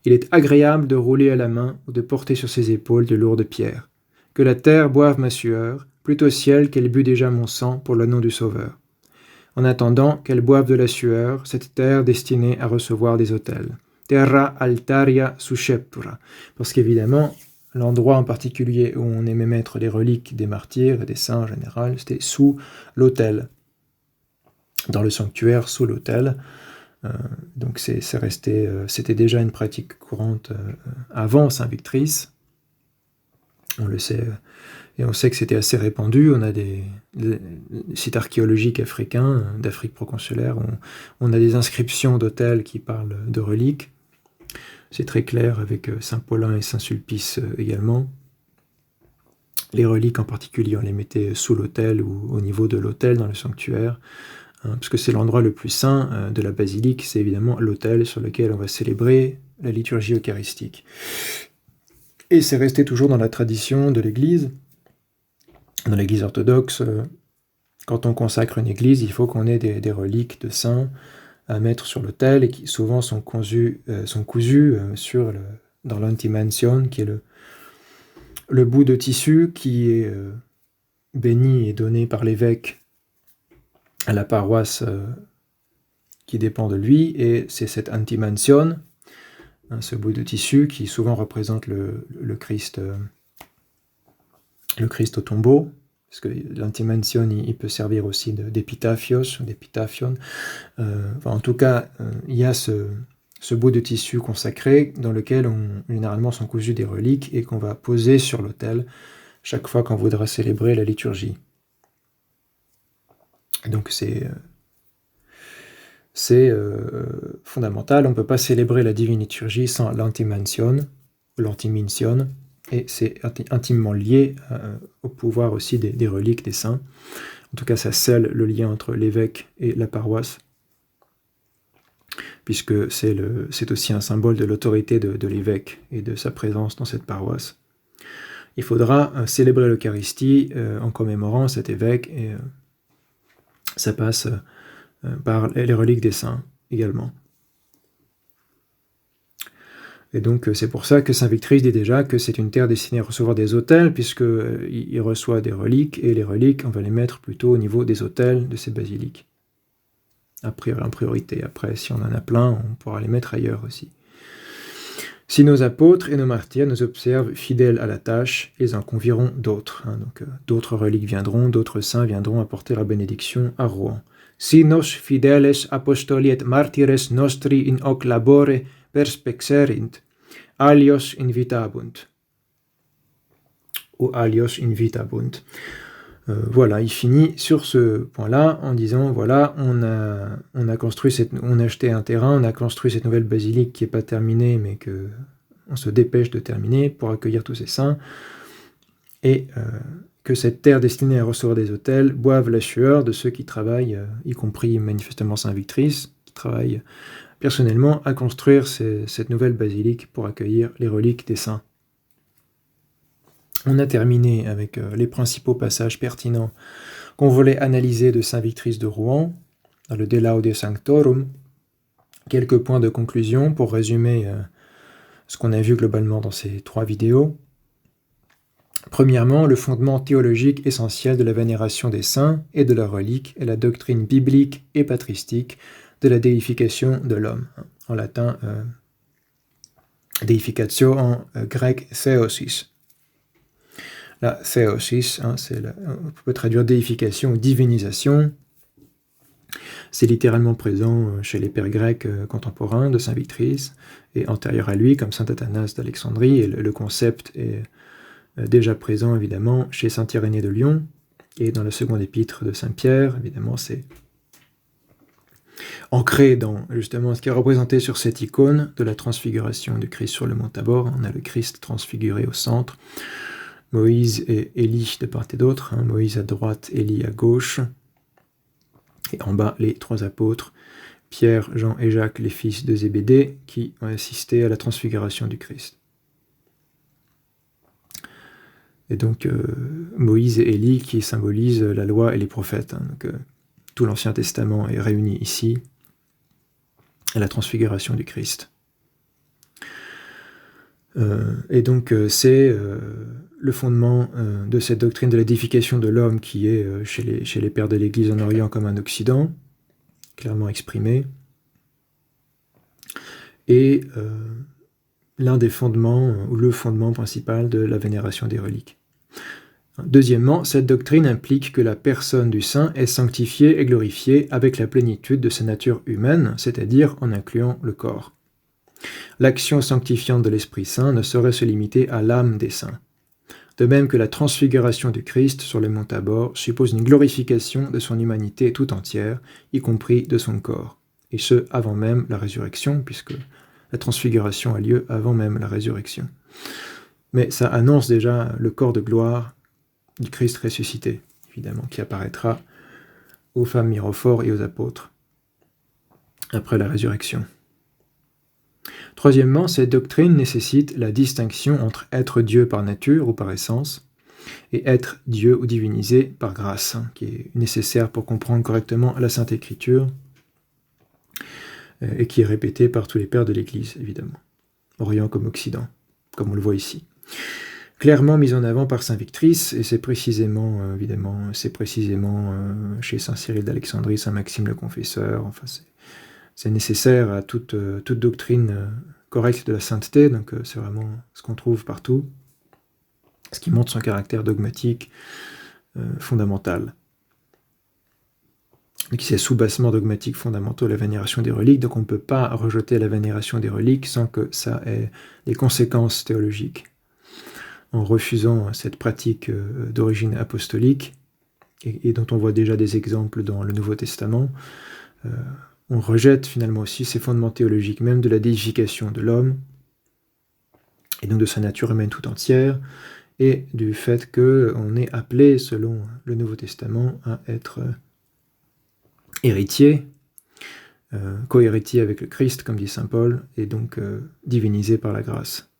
Il est agréable de rouler à la main ou de porter sur ses épaules de lourdes pierres. Que la terre boive ma sueur, plutôt ciel qu'elle bût déjà mon sang pour le nom du Sauveur. En attendant qu'elle boive de la sueur, cette terre destinée à recevoir des autels. Terra altaria susceptura. Parce qu'évidemment, l'endroit en particulier où on aimait mettre les reliques des martyrs et des saints en général, c'était sous l'autel. Dans le sanctuaire, sous l'autel. Donc c'était déjà une pratique courante avant Saint Victrice. On le sait. Et on sait que c'était assez répandu. On a des sites archéologiques africains, d'Afrique proconsulaire, on a des inscriptions d'autels qui parlent de reliques. C'est très clair avec Saint Paulin et Saint Sulpice également. Les reliques en particulier, on les mettait sous l'autel ou au niveau de l'autel dans le sanctuaire, parce que c'est l'endroit le plus saint de la basilique, c'est évidemment l'autel sur lequel on va célébrer la liturgie eucharistique. Et c'est resté toujours dans la tradition de l'Église. Dans l'Église orthodoxe, quand on consacre une église, il faut qu'on ait des reliques de saints à mettre sur l'autel, et qui souvent sont cousues dans l'antimension, qui est le bout de tissu qui est béni et donné par l'évêque à la paroisse qui dépend de lui, et c'est cette antimension, ce bout de tissu qui souvent représente le Christ au tombeau, parce que l'antimension, il peut servir aussi d'épitaphios, d'épitaphion. En tout cas, il y a ce bout de tissu consacré dans lequel généralement sont cousues des reliques et qu'on va poser sur l'autel chaque fois qu'on voudra célébrer la liturgie. Et donc c'est fondamental, on ne peut pas célébrer la divine liturgie sans l'antimension, et c'est intimement lié au pouvoir aussi des reliques des saints. En tout cas, ça scelle le lien entre l'évêque et la paroisse, puisque c'est aussi un symbole de l'autorité de l'évêque et de sa présence dans cette paroisse. Il faudra célébrer l'Eucharistie en commémorant cet évêque, et ça passe par les reliques des saints également. Et donc c'est pour ça que saint Victrice dit déjà que c'est une terre destinée à recevoir des autels, puisqu'il reçoit des reliques, et les reliques, on va les mettre plutôt au niveau des autels de ces basiliques. En priorité. Après, si on en a plein, on pourra les mettre ailleurs aussi. Si nos apôtres et nos martyrs nous observent fidèles à la tâche, ils en convieront d'autres. Donc d'autres reliques viendront, d'autres saints viendront apporter la bénédiction à Rouen. Si nos fideles apostoli et martyres nostri in hoc labore perspexerint, alios invitabunt. Ou alios invitabunt. Voilà, il finit sur ce point-là en disant, voilà, on a acheté un terrain, on a construit cette nouvelle basilique qui n'est pas terminée, mais on se dépêche de terminer pour accueillir tous ces saints, et que cette terre destinée à recevoir des autels boive la sueur de ceux qui travaillent, y compris manifestement saint Victrice, qui travaillent personnellement à construire cette nouvelle basilique pour accueillir les reliques des saints. On a terminé avec les principaux passages pertinents qu'on voulait analyser de saint Victrice de Rouen, dans le De Laude Sanctorum. Quelques points de conclusion pour résumer ce qu'on a vu globalement dans ces 3 vidéos. Premièrement, le fondement théologique essentiel de la vénération des saints et de leurs reliques est la doctrine biblique et patristique de la déification de l'homme. En latin, deificatio, en grec, theosis. La theosis, on peut traduire déification ou divinisation. C'est littéralement présent chez les pères grecs contemporains de saint Victrice et antérieur à lui, comme saint Athanas d'Alexandrie. Et le concept est déjà présent évidemment chez saint Irénée de Lyon et dans la seconde épître de saint Pierre. Évidemment, c'est ancré dans justement ce qui est représenté sur cette icône de la transfiguration du Christ sur le mont Tabor. On a le Christ transfiguré au centre. Moïse et Élie de part et d'autre, Moïse à droite, Élie à gauche, et en bas les 3 apôtres, Pierre, Jean et Jacques, les fils de Zébédée, qui ont assisté à la transfiguration du Christ. Et donc Moïse et Élie qui symbolisent la loi et les prophètes. Donc, tout l'Ancien Testament est réuni ici, à la transfiguration du Christ. Et donc c'est le fondement de cette doctrine de l'édification de l'homme qui est chez les pères de l'Église en Orient comme en Occident, clairement exprimé, et l'un des fondements, ou le fondement principal de la vénération des reliques. Deuxièmement, cette doctrine implique que la personne du saint est sanctifiée et glorifiée avec la plénitude de sa nature humaine, c'est-à-dire en incluant le corps. L'action sanctifiante de l'Esprit Saint ne saurait se limiter à l'âme des saints. De même que la transfiguration du Christ sur le mont Tabor suppose une glorification de son humanité tout entière, y compris de son corps, et ce avant même la résurrection, puisque la transfiguration a lieu avant même la résurrection. Mais ça annonce déjà le corps de gloire du Christ ressuscité, évidemment, qui apparaîtra aux femmes mirophores et aux apôtres après la résurrection. Troisièmement, cette doctrine nécessite la distinction entre être Dieu par nature ou par essence et être Dieu ou divinisé par grâce, qui est nécessaire pour comprendre correctement la Sainte Écriture et qui est répétée par tous les pères de l'Église, évidemment, Orient comme Occident, comme on le voit ici. Clairement mise en avant par saint Victrice, et c'est précisément, chez saint Cyril d'Alexandrie, saint Maxime le Confesseur, enfin c'est nécessaire à toute doctrine correcte de la sainteté, donc c'est vraiment ce qu'on trouve partout, ce qui montre son caractère dogmatique fondamental. Donc c'est sous-bassement dogmatique fondamentaux la vénération des reliques, donc on ne peut pas rejeter la vénération des reliques sans que ça ait des conséquences théologiques. En refusant cette pratique d'origine apostolique, et dont on voit déjà des exemples dans le Nouveau Testament, on rejette finalement aussi ces fondements théologiques, même de la déification de l'homme, et donc de sa nature humaine tout entière, et du fait qu'on est appelé, selon le Nouveau Testament, à être héritier, co-héritier avec le Christ, comme dit saint Paul, et donc divinisé par la grâce.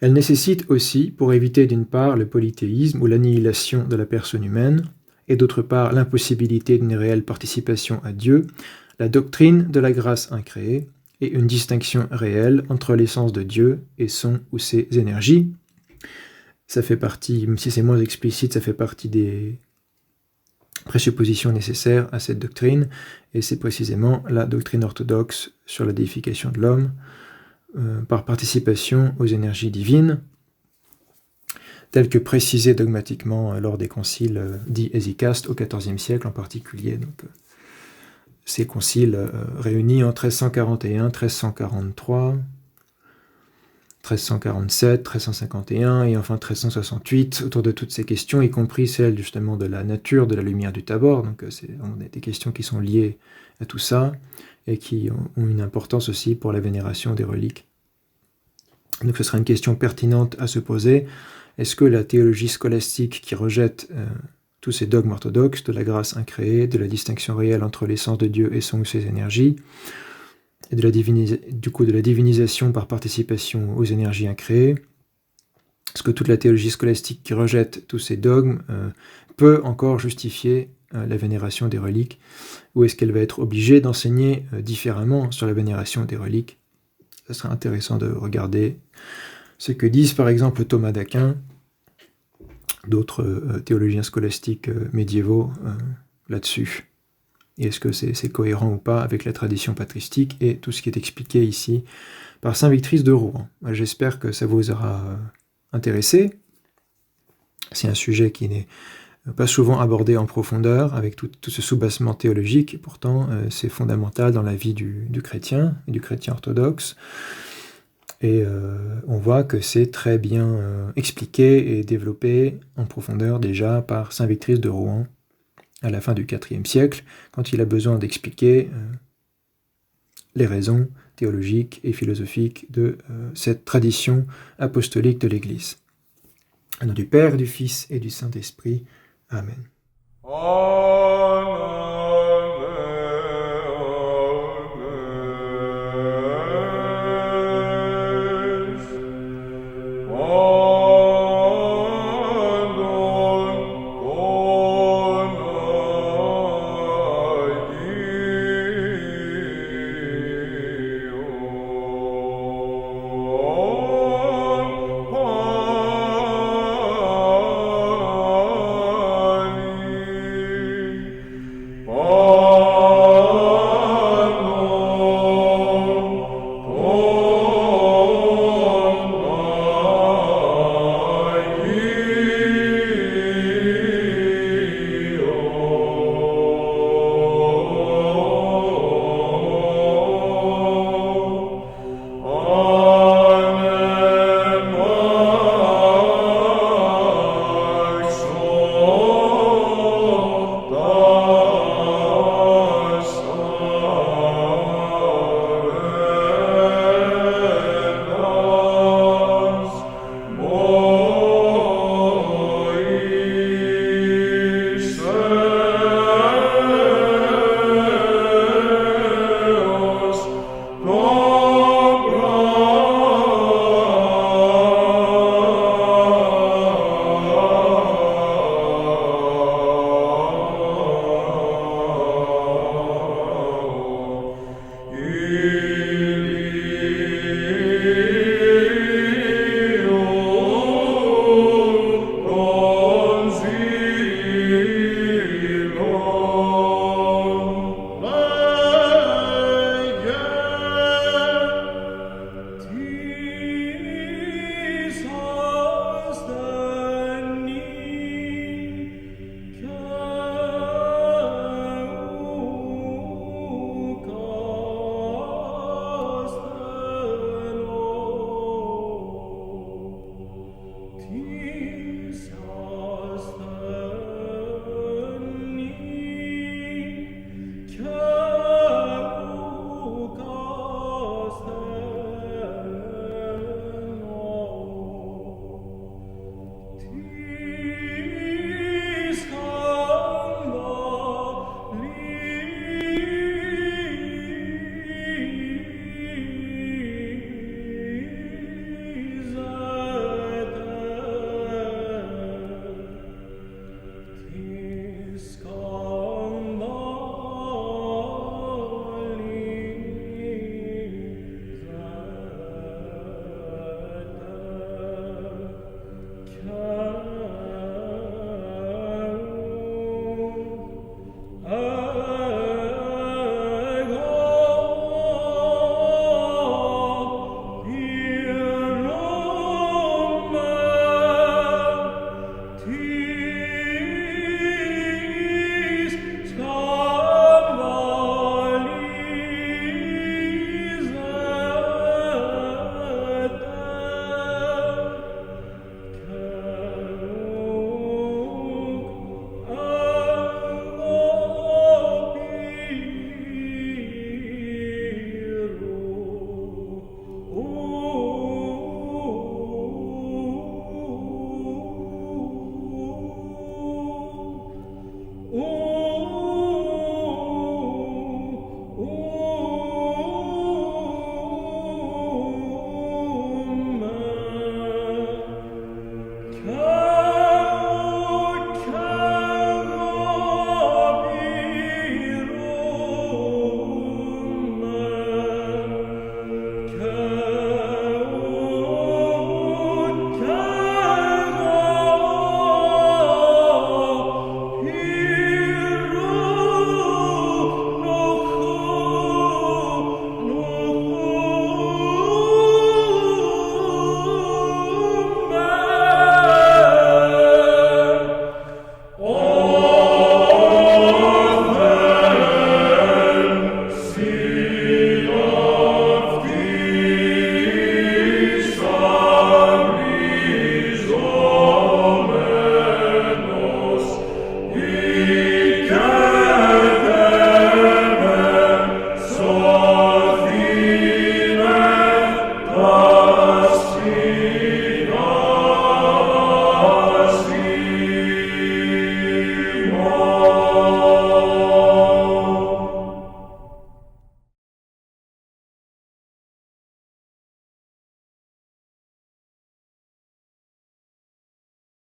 Elle nécessite aussi, pour éviter d'une part le polythéisme ou l'annihilation de la personne humaine, et d'autre part l'impossibilité d'une réelle participation à Dieu, la doctrine de la grâce incréée, et une distinction réelle entre l'essence de Dieu et son ou ses énergies. Ça fait partie, même si c'est moins explicite, ça fait partie des présuppositions nécessaires à cette doctrine, et c'est précisément la doctrine orthodoxe sur la déification de l'homme par participation aux énergies divines, telle que précisée dogmatiquement lors des conciles dits hésychastes au XIVe siècle en particulier. Donc, ces conciles réunis en 1341, 1343, 1347, 1351 et enfin 1368 autour de toutes ces questions, y compris celle justement de la nature de la lumière du Tabor. Donc c'est des questions qui sont liées à tout ça et qui ont une importance aussi pour la vénération des reliques. Donc ce sera une question pertinente à se poser. Est-ce que la théologie scolastique qui rejette tous ces dogmes orthodoxes de la grâce incréée, de la distinction réelle entre l'essence de Dieu et son ou ses énergies, et de la divinisation par participation aux énergies incréées, est-ce que toute la théologie scolastique qui rejette tous ces dogmes peut encore justifier la vénération des reliques, ou est-ce qu'elle va être obligée d'enseigner différemment sur la vénération des reliques? Ce serait intéressant de regarder ce que disent par exemple Thomas d'Aquin, d'autres théologiens scolastiques médiévaux là-dessus. Et est-ce que c'est cohérent ou pas avec la tradition patristique et tout ce qui est expliqué ici par saint Victrice de Rouen. J'espère que ça vous aura intéressé. C'est un sujet qui n'est pas souvent abordé en profondeur, avec tout ce soubassement théologique, et pourtant c'est fondamental dans la vie du chrétien, et du chrétien orthodoxe. Et on voit que c'est très bien expliqué et développé en profondeur déjà par saint Victrice de Rouen, à la fin du IVe siècle, quand il a besoin d'expliquer les raisons théologiques et philosophiques de cette tradition apostolique de l'Église. Au nom du Père, du Fils et du Saint-Esprit. Amen.